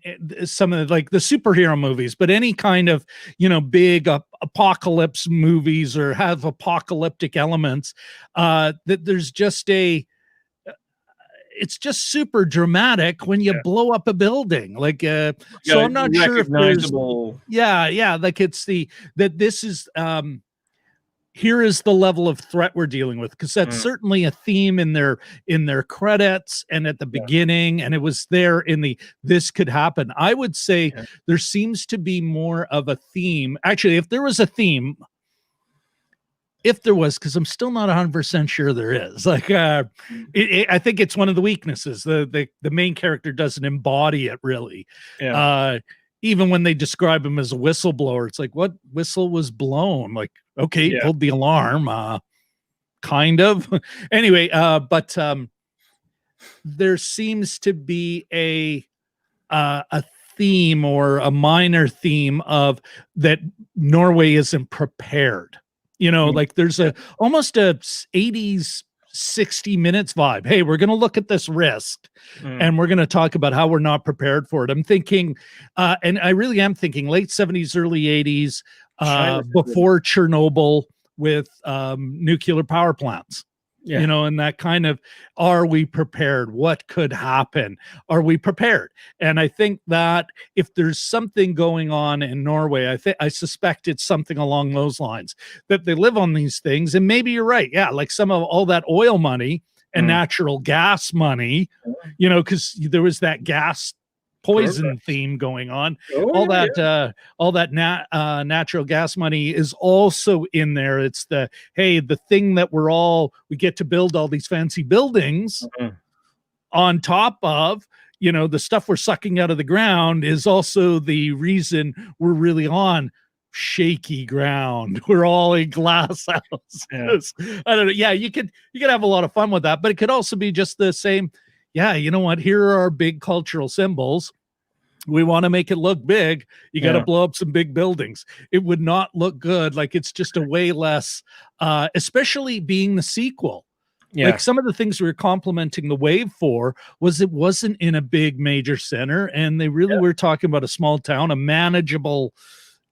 some of the superhero movies, but any kind of, you know, big apocalypse movies or have apocalyptic elements, that there's just it's just super dramatic when you blow up a building. So I'm not sure if there's, like it's that this is, here is the level of threat we're dealing with, because that's certainly a theme in their credits and at the beginning, and it was there in this could happen. I would say there seems to be more of a theme. Actually, if there was a theme, because I'm still not 100% sure there is. I think it's one of the weaknesses. The main character doesn't embody it really. Even when they describe him as a whistleblower, it's like, what whistle was blown? Like, okay, pulled the alarm, kind of. Anyway, but there seems to be a theme, or a minor theme, of that Norway isn't prepared. You know, like there's almost a 80s 60 minutes vibe. Hey, we're going to look at this risk and we're going to talk about how we're not prepared for it. I'm thinking, and I really am thinking late 70s, early 80s, before Chernobyl, with nuclear power plants. You know, and that kind of, are we prepared? What could happen? Are we prepared? And I think that if there's something going on in Norway, I suspect it's something along those lines, that they live on these things. And maybe you're right. Yeah. Like some of all that oil money and natural gas money, you know, because there was that gas poison theme going on. All that natural gas money is also in there. It's the thing that we get to build all these fancy buildings on top of, you know, the stuff we're sucking out of the ground is also the reason we're really on shaky ground. We're all in glass houses. I don't know. Yeah, you could have a lot of fun with that, but it could also be just the same. Yeah, you know what? Here are our big cultural symbols. We want to make it look big. You got to blow up some big buildings. It would not look good. Like, it's just a way less, especially being the sequel. Like some of the things we were complimenting the Wave for was it wasn't in a big major center, and they really were talking about a small town, a manageable,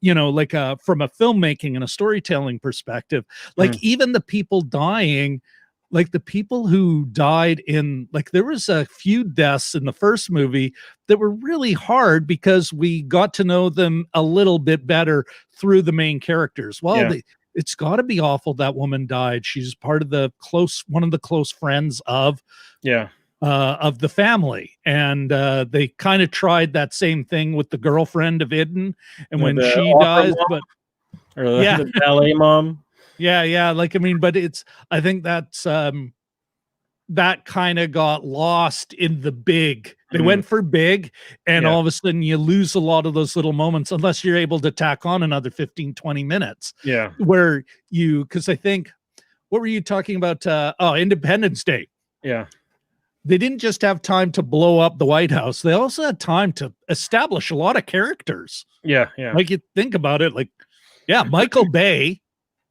you know, like from a filmmaking and a storytelling perspective. Like even the people dying, like the people who died in, like, there was a few deaths in the first movie that were really hard because we got to know them a little bit better through the main characters. Well, it's got to be awful that woman died. She's part of one of the close friends of the family. And they kind of tried that same thing with the girlfriend of Idun. And when she dies, the ballet mom. Yeah. Like, I mean, but I think that's, that kind of got lost in the big. They went for big, and all of a sudden you lose a lot of those little moments unless you're able to tack on another 15, 20 minutes. Where because I think, what were you talking about? Independence Day. they didn't just have time to blow up the White House. They also had time to establish a lot of characters. Yeah. Like you think about it, like, yeah, Michael Bay.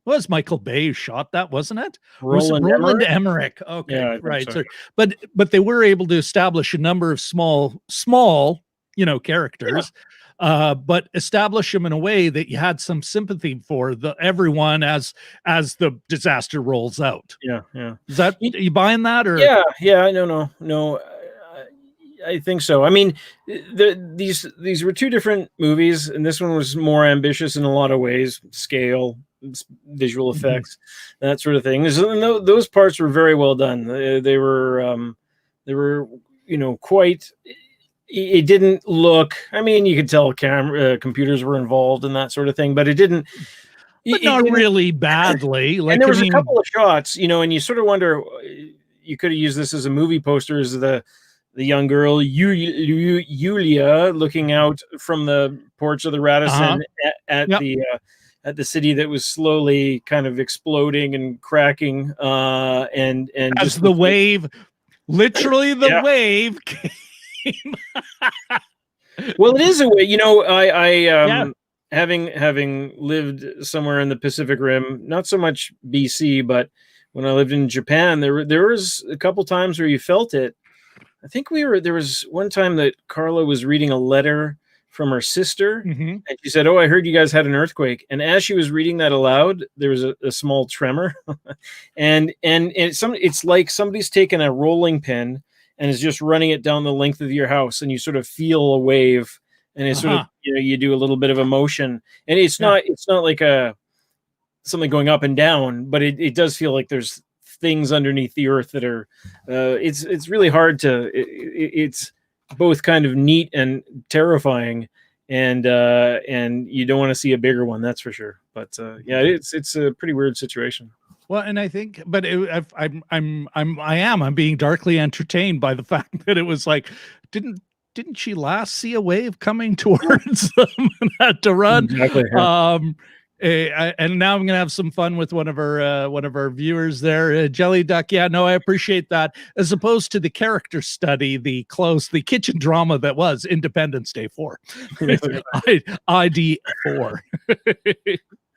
Was Michael Bay who shot that, wasn't it? Roland Emmerich. Okay, Yeah, right. so. But they were able to establish a number of small, characters, but establish them in a way that you had some sympathy for everyone as the disaster rolls out. Yeah. Is that, are you buying that, or? Yeah. No. I think so. I mean, these were two different movies, and this one was more ambitious in a lot of ways, scale, visual effects, that sort of thing. Those parts were very well done. They were quite. It didn't look. I mean, you could tell computers were involved and that sort of thing, but it didn't. But not really badly. Like, and there was a couple of shots, and you sort of wonder. You could have used this as a movie poster, as the young girl Julia looking out from the porch of the Radisson at the city that was slowly kind of exploding and cracking, and as the wave, literally the wave came. Well, it is a way, I having lived somewhere in the Pacific Rim, not so much BC, but when I lived in Japan, there was a couple times where you felt it. I think there was one time that Carla was reading a letter from her sister, and she said, "Oh, I heard you guys had an earthquake." And as she was reading that aloud, there was a small tremor, and it's like somebody's taken a rolling pin and is just running it down the length of your house, and you sort of feel a wave, and it's sort of you do a little bit of a motion, and it's not like something going up and down, but it does feel like there's things underneath the earth that are it's really hard to it's both kind of neat and terrifying, and you don't want to see a bigger one, that's for sure. But it's a pretty weird situation. Well, and I think, but I'm being darkly entertained by the fact that it was like, didn't she last see a wave coming towards them and had to run? Exactly, yeah. And now I'm gonna have some fun with one of our viewers there, Jelly Duck. Yeah, no, I appreciate that. As opposed to the character study, the kitchen drama that was Independence Day 4, ID 4.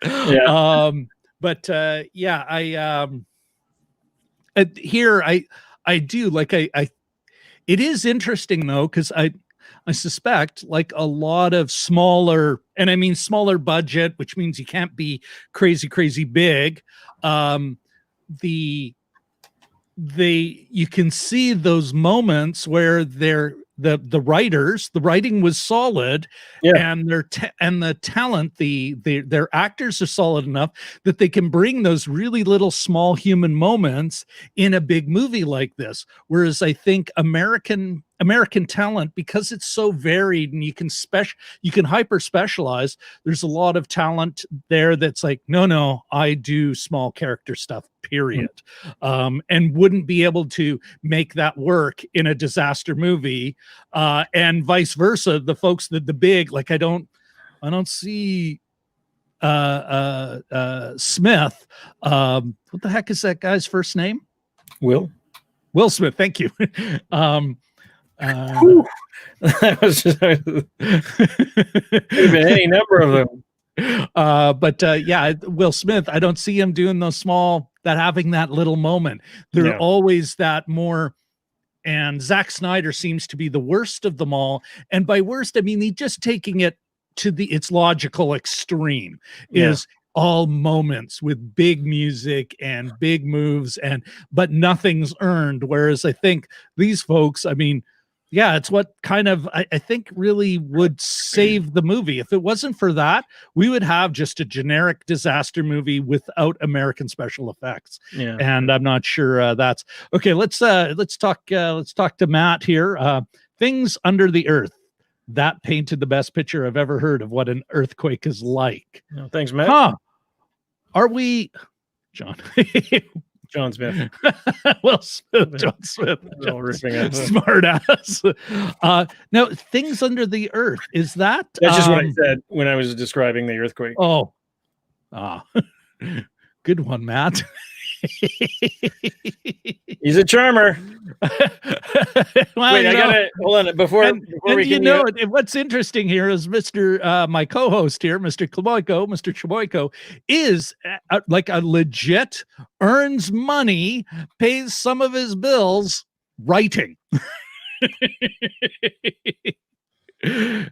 Yeah. But here I do like it is interesting though, because I suspect, like a lot of smaller, and I mean smaller budget, which means you can't be crazy big. You can see those moments where the writing was solid, and the talent, their actors are solid enough that they can bring those really little small human moments in a big movie like this. Whereas I think American talent, because it's so varied and you can hyper specialize, there's a lot of talent there that's like, no, I do small character stuff, period. And wouldn't be able to make that work in a disaster movie, and vice versa. The folks that the big, like I don't see Smith. What the heck is that guy's first name? Will Smith. Thank you. That was just, could have been any number of them. But Will Smith, I don't see him doing those having that little moment. They're always that more. And Zack Snyder seems to be the worst of them all. And by worst, I mean, he's just taking it to its logical extreme. Is all moments with big music and big moves, but nothing's earned. Whereas I think these folks, I mean, it's what kind of I think really would save the movie. If it wasn't for that, we would have just a generic disaster movie without American special effects. And I'm not sure that's okay. Let's talk to Matt here. Things Under the Earth. That painted the best picture I've ever heard of what an earthquake is like. Oh, thanks, Matt. Are we, John? John Smith. Will Smith, John Smith. Smart ass. Now, Things Under the Earth. Is that? That's just what I said when I was describing the earthquake. Oh. Good one, Matt. He's a charmer. Well, Wait, I gotta hold on before we you can. know, what's interesting here is Mr. My co-host here, Mr. Cheboyko, is like a legit earns money, pays some of his bills writing.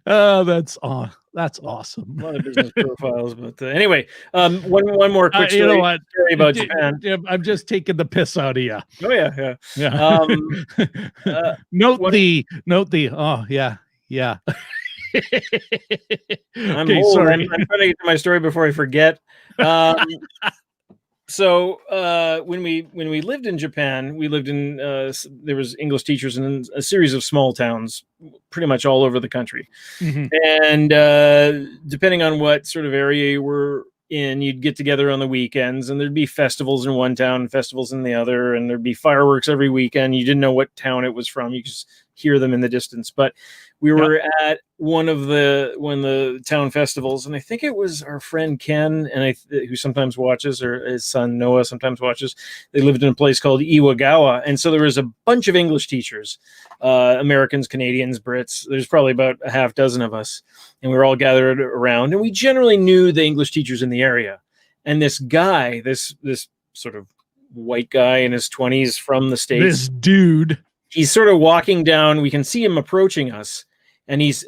Oh, that's awesome. A lot of business profiles, but anyway, one more quick story, you know what? story about Japan. I'm just taking the piss out of you. Oh yeah. Note the. Oh yeah. I'm Okay, old. sorry. I'm trying to get to my story before I forget. So when we lived in Japan, we lived in there was English teachers in a series of small towns, pretty much all over the country. Mm-hmm. And depending on what sort of area you were in, you'd get together on the weekends, and there'd be festivals in one town and festivals in the other, and there'd be fireworks every weekend. You didn't know what town it was from; you could just hear them in the distance. But we were at one of the town festivals, and I think it was our friend Ken, and who sometimes watches, or his son Noah sometimes watches. They lived in a place called Iwagawa, and so there was a bunch of English teachers, Americans, Canadians, Brits. There's probably about a half dozen of us, and we were all gathered around, and we generally knew the English teachers in the area. And this guy, this sort of white guy in his 20s from the States, This dude, he's sort of walking down. We can see him approaching us. And he's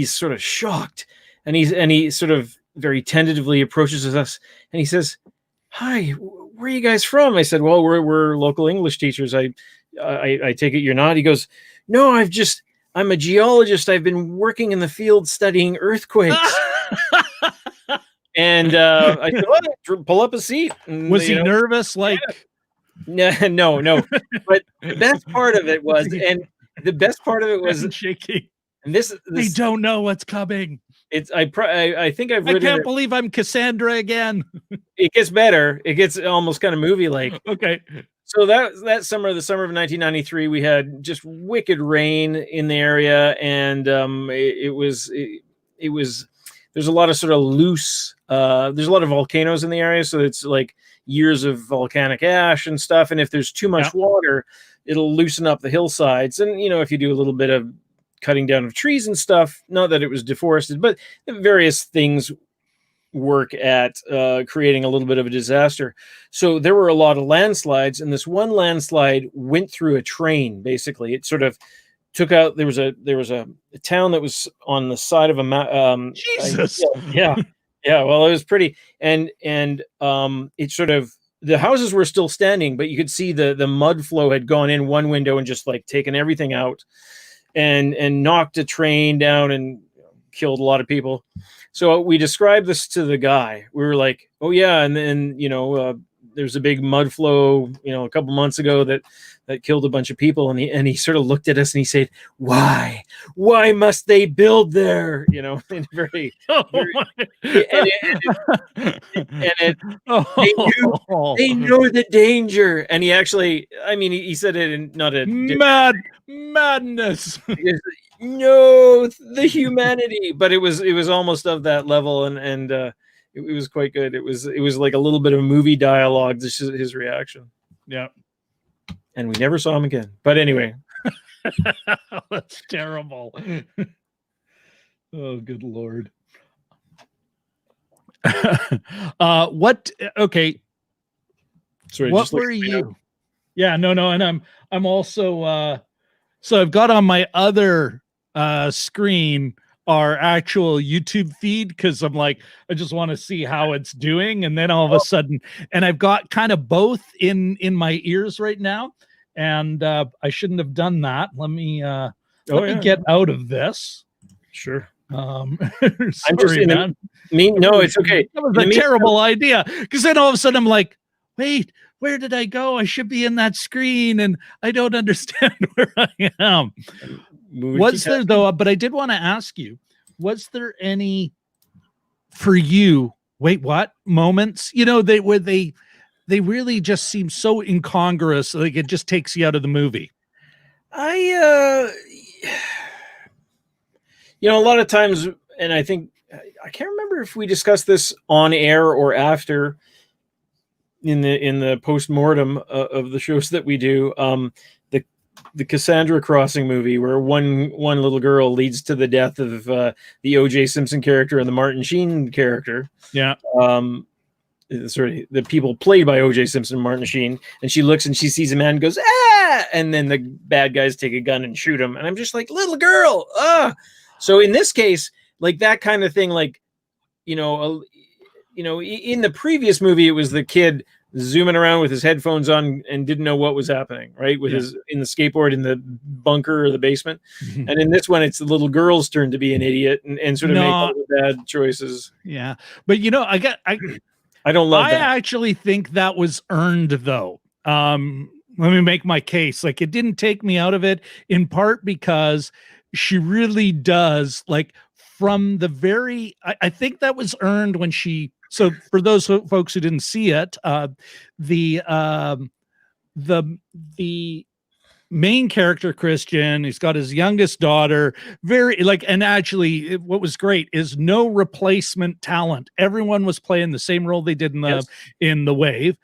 sort of shocked, and he sort of very tentatively approaches us, and he says, "Hi, where are you guys from?" I said, "Well, we're local English teachers. I take it you're not." He goes, "No, I'm a geologist. I've been working in the field studying earthquakes." And I said, "Well, pull up a seat." And, was he nervous? Like, no. But the best part of it was, the best part of it was shaking. And this they don't know what's coming. It's I think I've written. I can't believe I'm Cassandra again. It gets better. It gets almost kind of movie like. Okay. So that summer, the summer of 1993, we had just wicked rain in the area, and it was there's a lot of sort of loose. There's a lot of volcanoes in the area, so it's like years of volcanic ash and stuff. And if there's too much water, it'll loosen up the hillsides. And, if you do a little bit of cutting down of trees and stuff, not that it was deforested, but various things work at creating a little bit of a disaster. So there were a lot of landslides, and this one landslide went through a train. Basically, it sort of took out, there was a town that was on the side of a mountain. Jesus. Yeah, well, it was pretty, and it sort of, the houses were still standing, but you could see the mud flow had gone in one window and just like taken everything out, and knocked a train down and killed a lot of people. So we described this to the guy. We were like, "Oh yeah," and then there's a big mud flow, a couple months ago that killed a bunch of people, and he sort of looked at us and he said, "Why must they build there?" In very, they know the danger. And he actually, he said it in not a madness. No, the humanity, but it was almost of that level, and it was quite good. It was like a little bit of movie dialogue. This is his reaction. Yeah. And we never saw him again. But anyway. That's terrible. Oh, good Lord. Okay. Sorry, what were you? Yeah, no. And I'm also, so I've got on my other screen our actual YouTube feed, because I'm like, I just want to see how it's doing. And then all of a sudden, and I've got kind of both in my ears right now. And I shouldn't have done that. Let me get out of this. Sure. Sorry, I'm just in no, it's okay. That was a terrible idea, because then all of a sudden I'm like, wait, where did I go? I should be in that screen, and I don't understand where I am. Was there though? But I did want to ask you: was there any for you? Wait, what moments? They really just seem so incongruous. Like it just takes you out of the movie. A lot of times, and I think I can't remember if we discussed this on air or after. in the post-mortem of the shows that we do, the Cassandra Crossing movie, where one little girl leads to the death of the O.J. Simpson character and the Martin Sheen character. Yeah. Sorry, the people played by O.J. Simpson and Martin Sheen, and she looks and she sees a man and goes, ah! And then the bad guys take a gun and shoot him. And I'm just like, little girl, ah! So in this case, like that kind of thing, like, in the previous movie, it was the kid zooming around with his headphones on and didn't know what was happening, right? With his in the skateboard in the bunker or the basement. And in this one, it's the little girl's turn to be an idiot and sort of make all the bad choices. Yeah. But I don't love that. I actually think that was earned, though. Let me make my case. Like, it didn't take me out of it, in part because she really does, like, from the very, I think that was earned when she, so for those folks who didn't see it, the main character, Christian, he's got his youngest daughter, very like, and actually what was great is no replacement talent. Everyone was playing the same role they did in the Wave.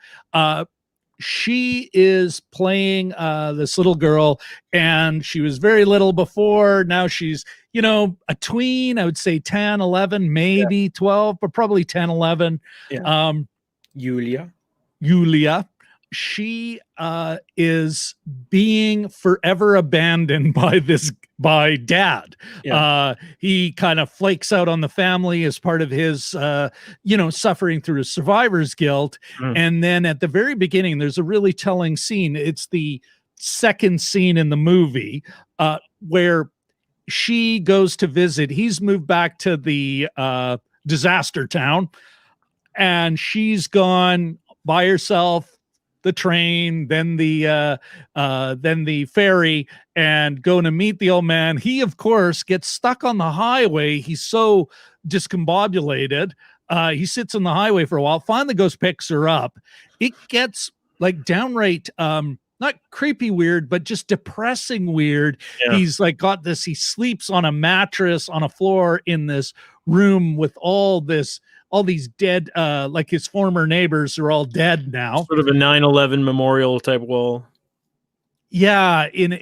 She is playing this little girl, and she was very little before. Now she's, a tween, I would say 10, 11, maybe 12, but probably 10, 11. Yeah. Julia. She is being forever abandoned by dad. Yeah. He kind of flakes out on the family as part of his, suffering through his survivor's guilt. And then at the very beginning, there's a really telling scene. It's the second scene in the movie where she goes to visit. He's moved back to the disaster town, and she's gone by herself, the train, then the ferry, and going to meet the old man. He, of course, gets stuck on the highway. He's so discombobulated. He sits on the highway for a while, finally goes, picks her up. It gets like downright, not creepy weird, but just depressing weird. Yeah. He's like got this, he sleeps on a mattress on a floor in this room with all these dead, like his former neighbors are all dead now. Sort of a 9/11 memorial type wall. Yeah, in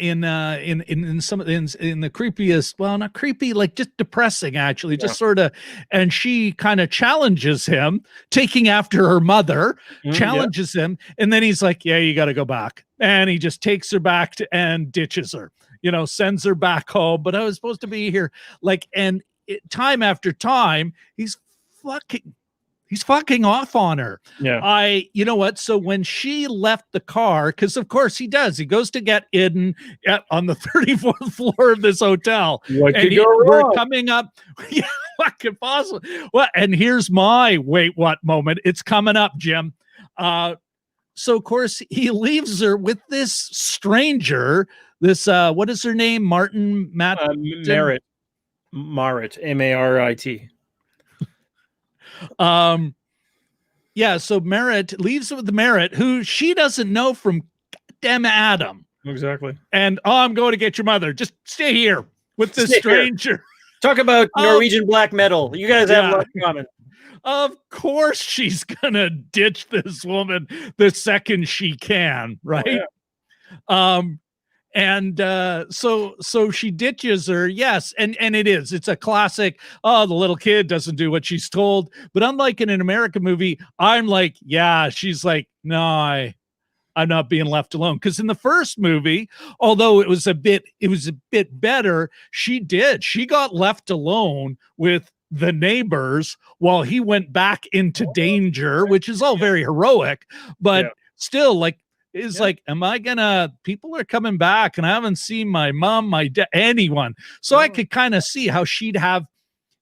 some in the creepiest, well, not creepy, like just depressing actually, just sort of. And she kind of challenges him, taking after her mother, challenges him, and then he's like, "Yeah, you got to go back," and he just takes her back and ditches her. Sends her back home. But I was supposed to be here, like, and time after time, he's fucking off on her. Yeah. You know what? So when she left the car, because of course he does, he goes to get Idun on the 34th floor of this hotel. What could go wrong? We're coming up. Yeah, what could possibly? Well, and here's my wait, what moment. It's coming up, Jim. So of course he leaves her with this stranger. This what is her name? Marit, Marit. So Merritt leaves with Merritt, who she doesn't know from goddamn Adam. Exactly. And I'm going to get your mother. Just stay here with this stranger. Here. Talk about Norwegian black metal. You guys have a lot in common. Of course she's gonna ditch this woman the second she can, right? Oh, yeah. And so she ditches her. Yes. And it's a classic. Oh, the little kid doesn't do what she's told. But unlike in an American movie, I'm like, yeah, she's like, no, I'm not being left alone. Because in the first movie, although it was a bit better, she got left alone with the neighbors while he went back into danger, which is all very heroic, but still, like, is like, am I gonna, people are coming back and I haven't seen my mom, my dad, anyone. So I could kind of see how she'd have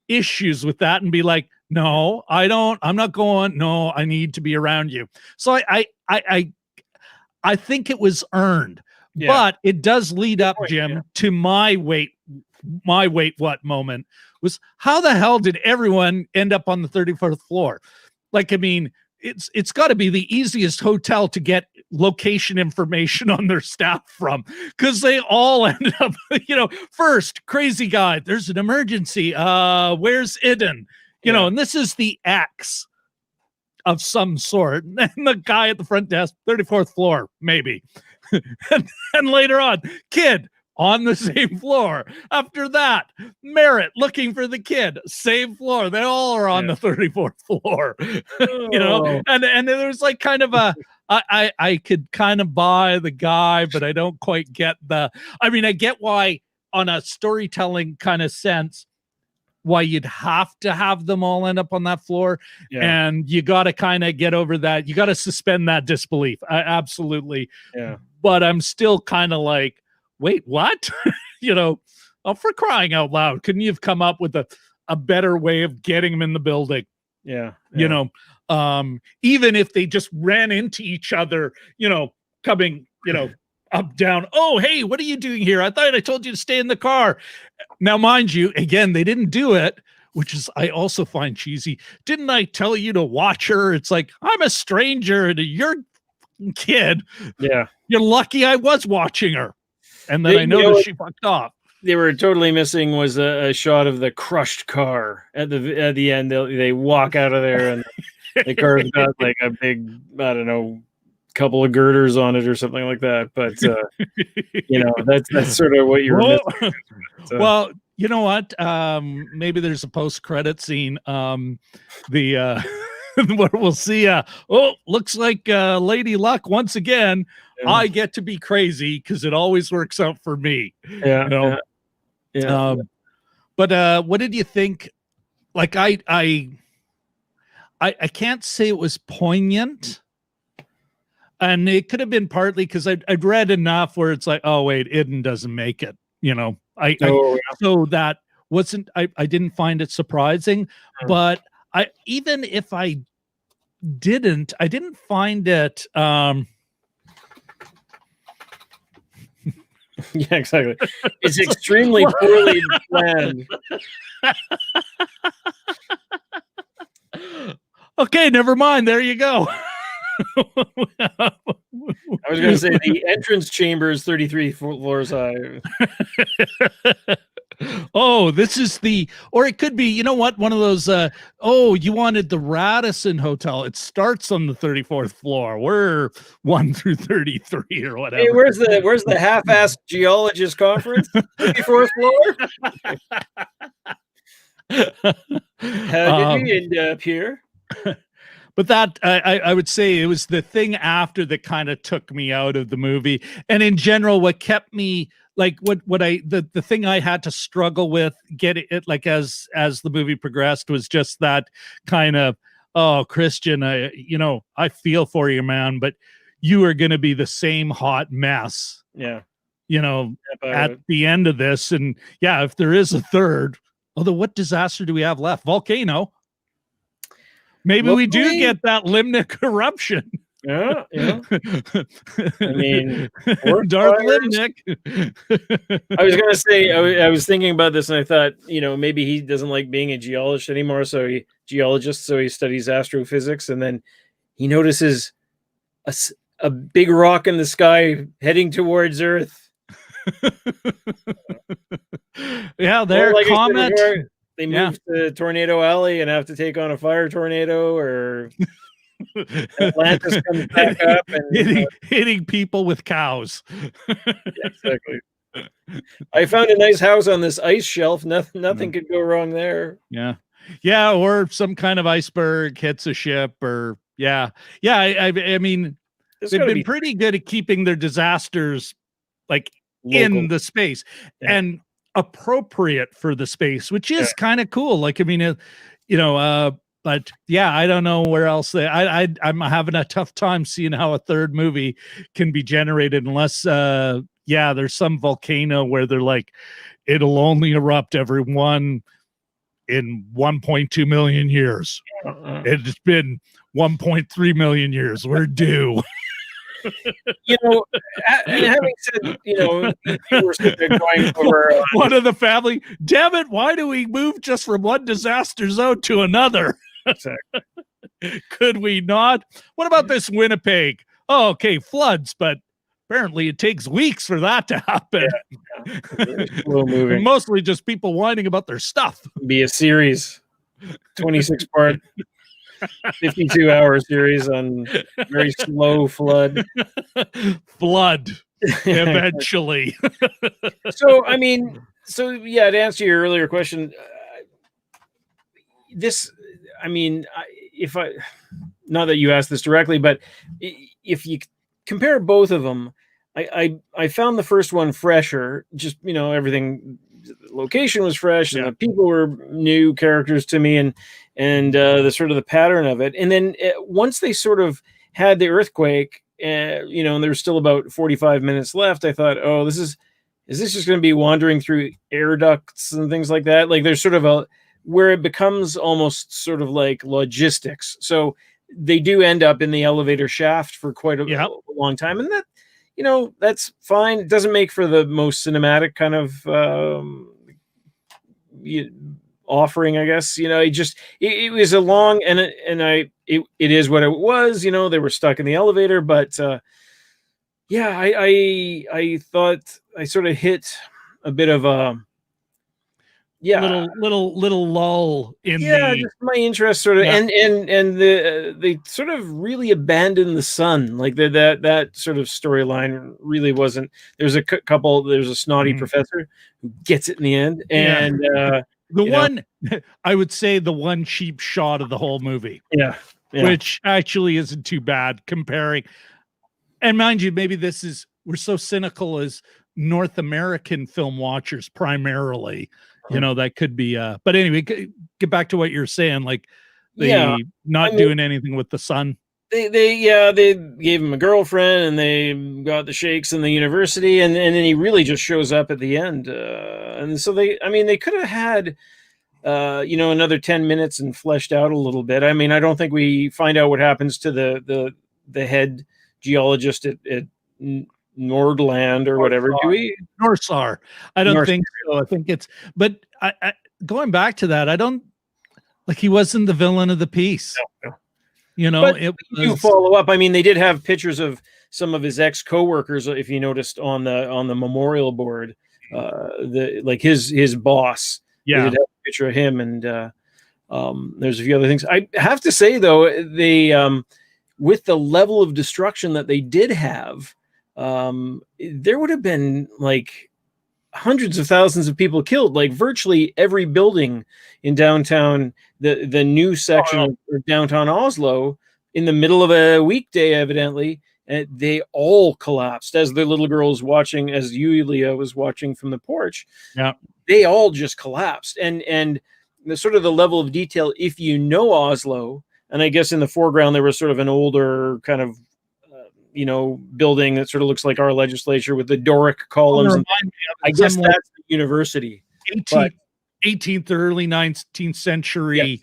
issues with that and be like, no, I'm not going. No, I need to be around you. So I think it was earned, but it does lead up, Jim, to my wait, what moment was, how the hell did everyone end up on the 34th floor? Like, I mean, it's got to be the easiest hotel to get location information on their staff from, because they all ended up, first, crazy guy, there's an emergency. Where's Idun? And this is the X. of some sort. And the guy at the front desk, 34th floor, maybe. and later on, kid on the same floor. After that, Merritt looking for the kid, same floor. They all are on the 34th floor. You know, and there was like kind of a I could kind of buy the guy, but I don't quite get I get why on a storytelling kind of sense why you'd have to have them all end up on that floor. And you got to kind of get over that. You got to suspend that disbelief. Absolutely. Yeah. But I'm still kind of like, wait, what? You know, for crying out loud, couldn't you have come up with a better way of getting them in the building? Yeah. You know, even if they just ran into each other, you know, coming, you know, up, down. Oh, hey, what are you doing here? I thought I told you to stay in the car. Now, mind you, again, they didn't do it, which is, I also find cheesy. Didn't I tell you to watch her? It's like, I'm a stranger to your kid. Yeah. You're lucky I was watching her. And then I noticed she fucked off. They were totally missing was a shot of the crushed car at the end. They walk out of there and the car's got like a big, I don't know, couple of girders on it or something like that. But you know, that's sort of what you're missing. So. Well, you know what? Maybe there's a post-credit scene. Where we'll see. Looks like Lady Luck once again. Yeah. I get to be crazy because it always works out for me. Yeah. You know? Yeah. But what did you think? Like I can't say it was poignant. And it could have been partly because I'd read enough where it's like, oh wait, Idun doesn't make it. You know, so that wasn't. I didn't find it surprising, but even if I didn't find it. Yeah, exactly. It's extremely poorly planned. Okay, never mind. There you go. I was going to say the entrance chamber is 33 floors high. Oh, this is or it could be, you know what? One of those, you wanted the Radisson Hotel. It starts on the 34th floor. We're 1 through 33 or whatever. Hey, where's the half-assed geologist conference? 34th floor? How did we end up here? But that I would say it was the thing after that kind of took me out of the movie. And in general, what kept me like the thing I had to struggle with getting it like as the movie progressed was just that kind of, oh, Kristian, I feel for you, man, but you are going to be the same hot mess. Yeah. You know, at the end of this. And yeah, if there is a third, although what disaster do we have left? Volcano. Maybe we do get that limnic eruption. Yeah. I mean, Darth Limnic. I was gonna say, I was thinking about this, and I thought, maybe he doesn't like being a geologist anymore. So he studies astrophysics, and then he notices a big rock in the sky heading towards Earth. Yeah, their like comet. They move to Tornado Alley and have to take on a fire tornado, or Atlantis comes back up and hitting people with cows. Yeah, exactly. I found a nice house on this ice shelf. Nothing could go wrong there. Yeah, or some kind of iceberg hits a ship, or I mean, they've been pretty good at keeping their disasters like local. In the space and appropriate for the space, which is kind of cool. Like, I mean, but yeah, I don't know where else I'm having a tough time seeing how a third movie can be generated unless there's some volcano where they're like, it'll only erupt in 1.2 million years. It's been 1.3 million years. We're due. And having said, we're going over one of the family, damn it, why do we move just from one disaster zone to another? Could we not? What about this Winnipeg? Oh, okay, floods, but apparently it takes weeks for that to happen. Slow moving. Mostly just people whining about their stuff. Be a series, 26 part. 52-hour series on very slow flood. Flood eventually. So, I mean, yeah, to answer your earlier question, not that you asked this directly, but if you compare both of them, I found the first one fresher. Just, everything, the location was fresh, and the people were new characters to me, and the sort of the pattern of it. And then once they sort of had the earthquake, and there was still about 45 minutes left, I thought, oh, is this just going to be wandering through air ducts and things like that? Like, there's sort of where it becomes almost sort of like logistics. So they do end up in the elevator shaft for quite a long time, and that, that's fine. It doesn't make for the most cinematic kind of offering, I guess. It was a long, and it is what it was. They were stuck in the elevator, but I thought I sort of hit a bit of a little lull in just my interest sort of, and they sort of really abandoned the sun, like that sort of storyline really wasn't. There's a couple. There's a snotty professor who gets it in the end, and I would say the one cheap shot of the whole movie, which actually isn't too bad comparing. And mind you, maybe we're so cynical as North American film watchers primarily. That could be but anyway, get back to what you're saying, like doing anything with the sun. They gave him a girlfriend, and they got the shakes in the university, and then he really just shows up at the end, and so they could have had another 10 minutes and fleshed out a little bit. I mean, I don't think we find out what happens to the head geologist at Nordland or whatever. Do we? Norsar. I don't think so. I think it's, but I going back to that, I don't like, he wasn't the villain of the piece. No. But you follow up. I mean, they did have pictures of some of his ex coworkers, if you noticed on the memorial board, his boss. They did have a picture of him, and there's a few other things. I have to say though, they with the level of destruction that they did have, there would have been like hundreds of thousands of people killed. Like virtually every building in downtown, the new section of downtown Oslo, in the middle of a weekday, evidently, they all collapsed as the little girl was watching, as Yulia was watching from the porch. Yeah, they all just collapsed. And the sort of the level of detail, if you know Oslo, and I guess in the foreground there was sort of an older kind of building that sort of looks like our legislature with the Doric columns. I guess that's the university. 18th, early 19th century.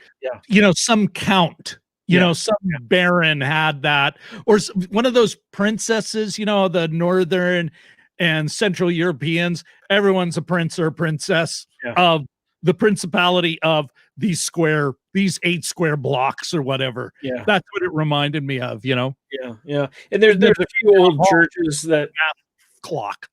Some count. Some baron had that, or one of those princesses. The northern and central Europeans. Everyone's a prince or a princess of the principality of these 8 square blocks or whatever. That's what it reminded me of. And there's a few old churches that clock.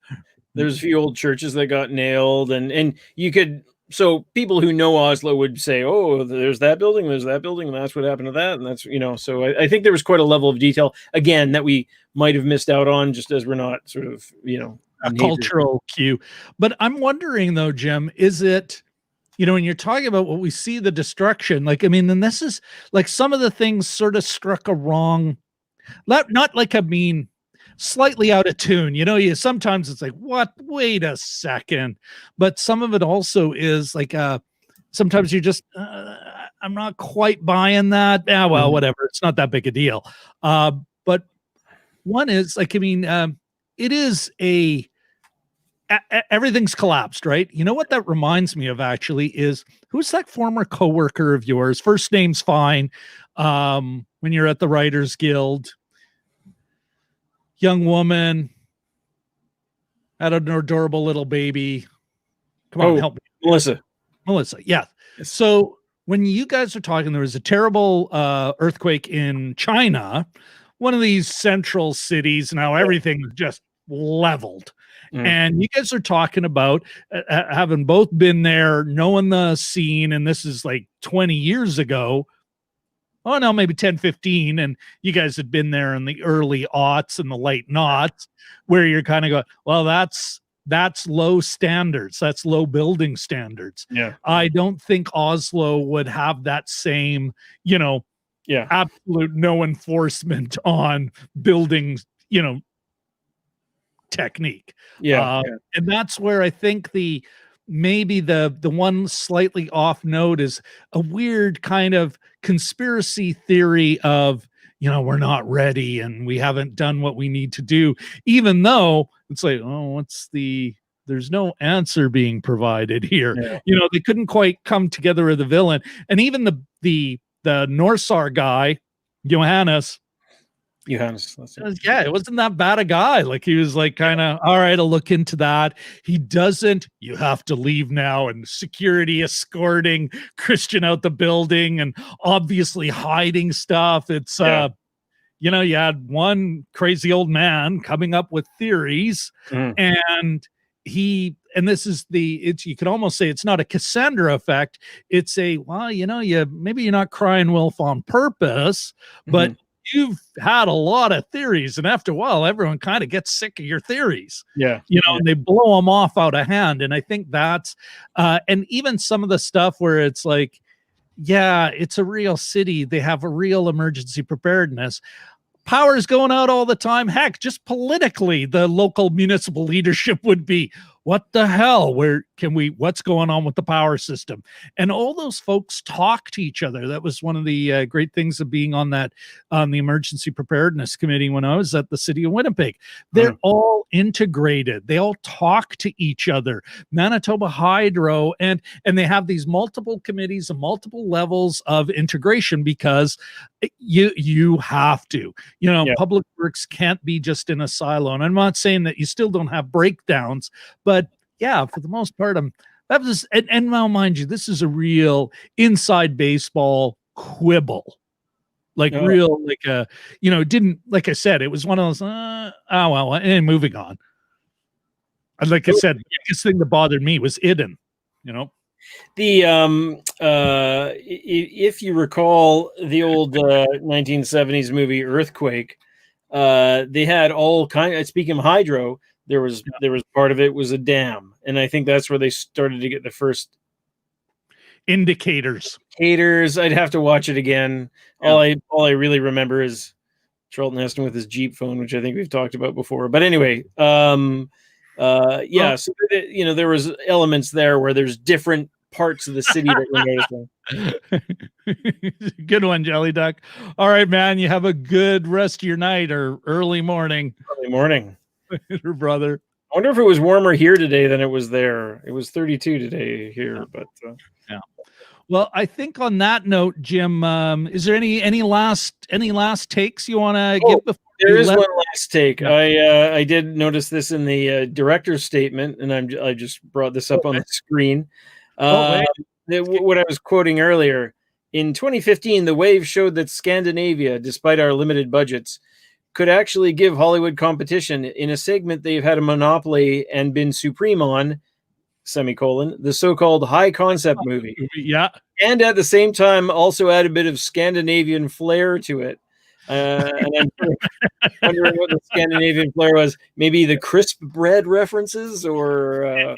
There's a few old churches that got nailed, and you could. So people who know Oslo would say, "Oh, there's that building, and that's what happened to that," and that's So I think there was quite a level of detail again that we might have missed out on, just as we're not sort of a cultural cue. But I'm wondering though, Jim, is it? When you're talking about what we see, the destruction, and this is like some of the things sort of struck a wrong, not like, slightly out of tune. Sometimes it's like, what? Wait a second. But some of it also is like, sometimes you're just, I'm not quite buying that. Yeah, well, whatever. It's not that big a deal. But one is like, it is everything's collapsed, right? You know what that reminds me of actually is, who's that former coworker of yours? First name's fine. When you're at the Writers Guild, young woman, had an adorable little baby. Come on, help me. Melissa. Yeah. So when you guys are talking, there was a terrible earthquake in China, one of these central cities. Now everything was just leveled. And you guys are talking about having both been there, knowing the scene, and this is like 20 years ago. oh no, maybe 10, 15. And you guys had been there in the early aughts and the late noughts, where you're kind of going, well, that's low standards. That's low building standards. Yeah. I don't think Oslo would have that same, absolute no enforcement on buildings, technique. And that's where I think maybe the one slightly off note is a weird kind of conspiracy theory of, we're not ready and we haven't done what we need to do, even though it's like, oh, there's no answer being provided here. They couldn't quite come together with the villain. And even the Norsar guy, Johannes, it wasn't that bad a guy. Like, he was like, kind of, all right, I'll look into that. He doesn't, you have to leave now, and security escorting Kristian out the building and obviously hiding stuff. It's you had one crazy old man coming up with theories, and this is you could almost say it's not a Cassandra effect. It's a, maybe you're not crying wolf on purpose, but you've had a lot of theories, and after a while, everyone kind of gets sick of your theories. And they blow them off out of hand. And I think that's, and even some of the stuff where it's like, it's a real city. They have a real emergency preparedness. Power's going out all the time. Heck, just politically, the local municipal leadership would be, what the hell? What's going on with the power system? And all those folks talk to each other. That was one of the great things of being on the emergency preparedness committee when I was at the city of Winnipeg. They're all integrated. They all talk to each other. Manitoba Hydro, and they have these multiple committees and multiple levels of integration, because you have to, public works can't be just in a silo. And I'm not saying that you still don't have breakdowns, but for the most part, and now, mind you, this is a real inside baseball quibble, didn't, like I said, it was one of those, and moving on. And like I said, the biggest thing that bothered me was Idun, The if you recall the old 1970s movie Earthquake, they had all kind of, speaking of hydro, there was part of it was a dam, and I think that's where they started to get the first indicators. I'd have to watch it again. All I really remember is Charlton Heston with his Jeep phone, which I think we've talked about before. But anyway, so there was elements there where there's different parts of the city that we're noticing. Good one, Jelly Duck. All right, man, you have a good rest of your night or early morning. Brother. I wonder if it was warmer here today than it was there. It was 32 today here, but Well, I think on that note, Jim, is there any last takes you want to give before? There is one last take. I did notice this in the director's statement, and I just brought this up on the screen. What I was quoting earlier, in 2015, the Wave showed that Scandinavia, despite our limited budgets, could actually give Hollywood competition in a segment they've had a monopoly and been supreme on, the so-called high concept movie. And at the same time, also add a bit of Scandinavian flair to it. And I'm wondering what the Scandinavian flair was. Maybe the crisp bread references, or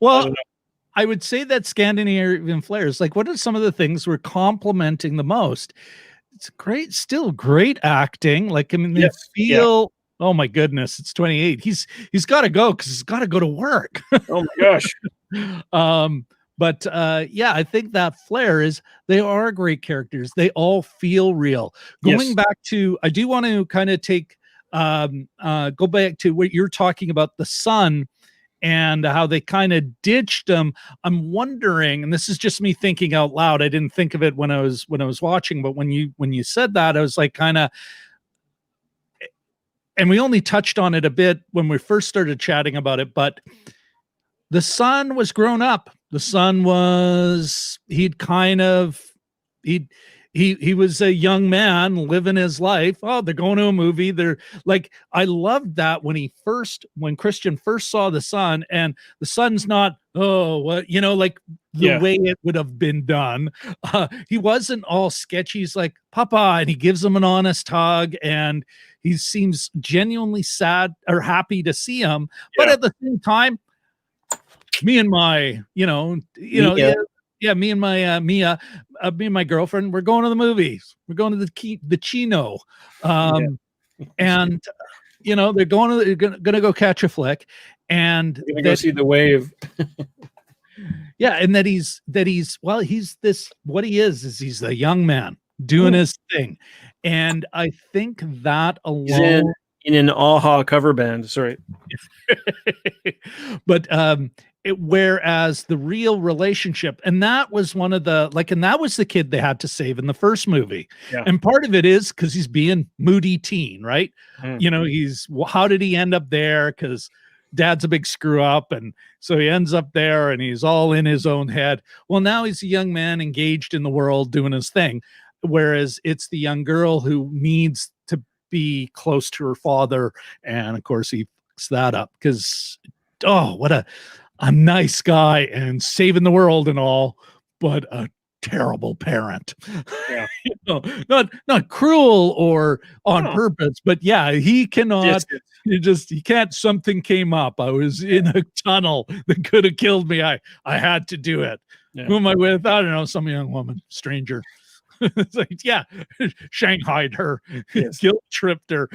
well, I would say that Scandinavian flair is like, what are some of the things we're complimenting the most? It's still great acting. Like, I mean, they feel, oh my goodness, it's 28. He's got to go because he's got to go to work. Oh my gosh. But I think that flair is, they are great characters. They all feel real. Going back to, I do want to kind of go back to what you're talking about, the sun, and how they kind of ditched him. I'm wondering, and this is just me thinking out loud, I didn't think of it when I was watching, but when you said that, I was like, kind of, and we only touched on it a bit when we first started chatting about it, but the son was grown up. The son was, he was a young man living his life. Oh, they're going to a movie. They're like, I loved that when Kristian first saw the son, and the son's not, like the way it would have been done. He wasn't all sketchy. He's like, Papa, and he gives him an honest hug, and he seems genuinely sad or happy to see him. But at the same time, me and my, me and my Mia, me and my girlfriend, we're going to the movies. We're going to the Chino, and they're going to go catch a flick, and gonna go see The Wave. And he's this, what he is he's a young man doing his thing, and I think that alone in an Aha cover band. Sorry, but whereas the real relationship, and that was one of the and that was the kid they had to save in the first movie, and part of it is because he's being moody teen, right? How did he end up there? Because dad's a big screw up, and so he ends up there and he's all in his own head. Well, now he's a young man engaged in the world doing his thing, whereas it's the young girl who needs to be close to her father, and of course he fucks that up because what a nice guy and saving the world and all, but a terrible parent. Not cruel or on purpose, but he cannot. He can't. Something came up. I was in a tunnel that could have killed me. I had to do it. Who am I with? I don't know. Some young woman, stranger. It's like, shanghaied her, guilt tripped her.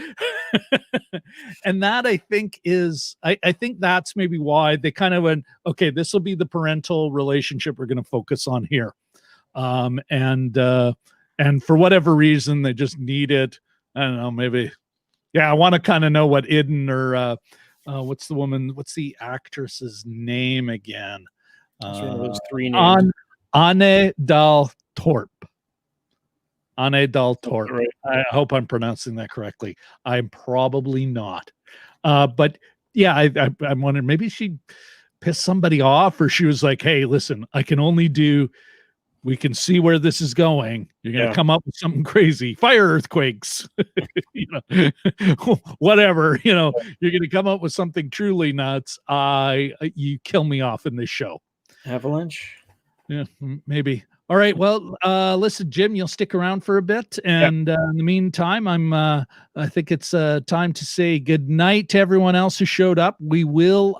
And that, I think, is I think that's maybe why they kind of went, okay, this will be the parental relationship we're going to focus on here. And for whatever reason, they just needed, I don't know, maybe, I want to kind of know what Idun or what's the actress's name again? Those three names. Dahl Torp. Dahl Torp. Right. I hope I'm pronouncing that correctly. I'm probably not. But I'm wondering, maybe she pissed somebody off, or she was like, hey, listen, we can see where this is going. You're going to come up with something crazy, fire earthquakes, whatever, you're going to come up with something truly nuts. You kill me off in this show. Avalanche. Yeah, maybe. All right. Well, listen, Jim, you'll stick around for a bit. And in the meantime, I think it's time to say good night to everyone else who showed up. We will,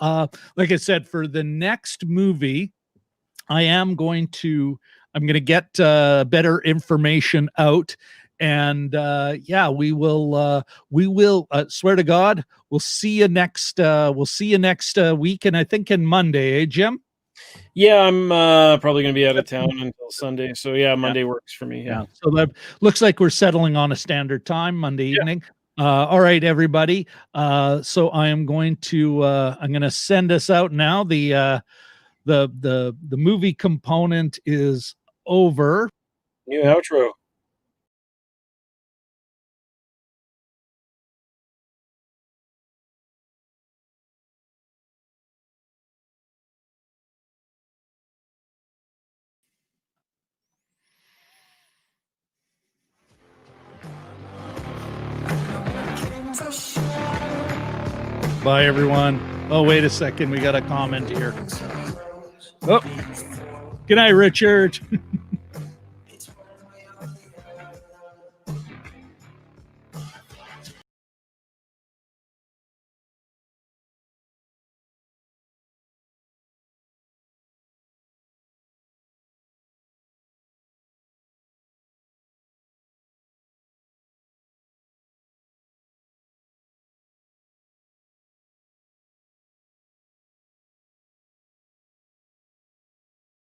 like I said, for the next movie, I'm going to get better information out, and we will swear to God, we'll see you next week, and I think in Monday, Jim? I'm probably going to be out of town until Sunday, so Monday works for me. So that looks like we're settling on a standard time, Monday evening. All right, everybody. So I am going to I'm going to send us out now. The movie component is over. New outro. Bye, everyone. Oh, wait a second. We got a comment here. Oh, good night, Richard.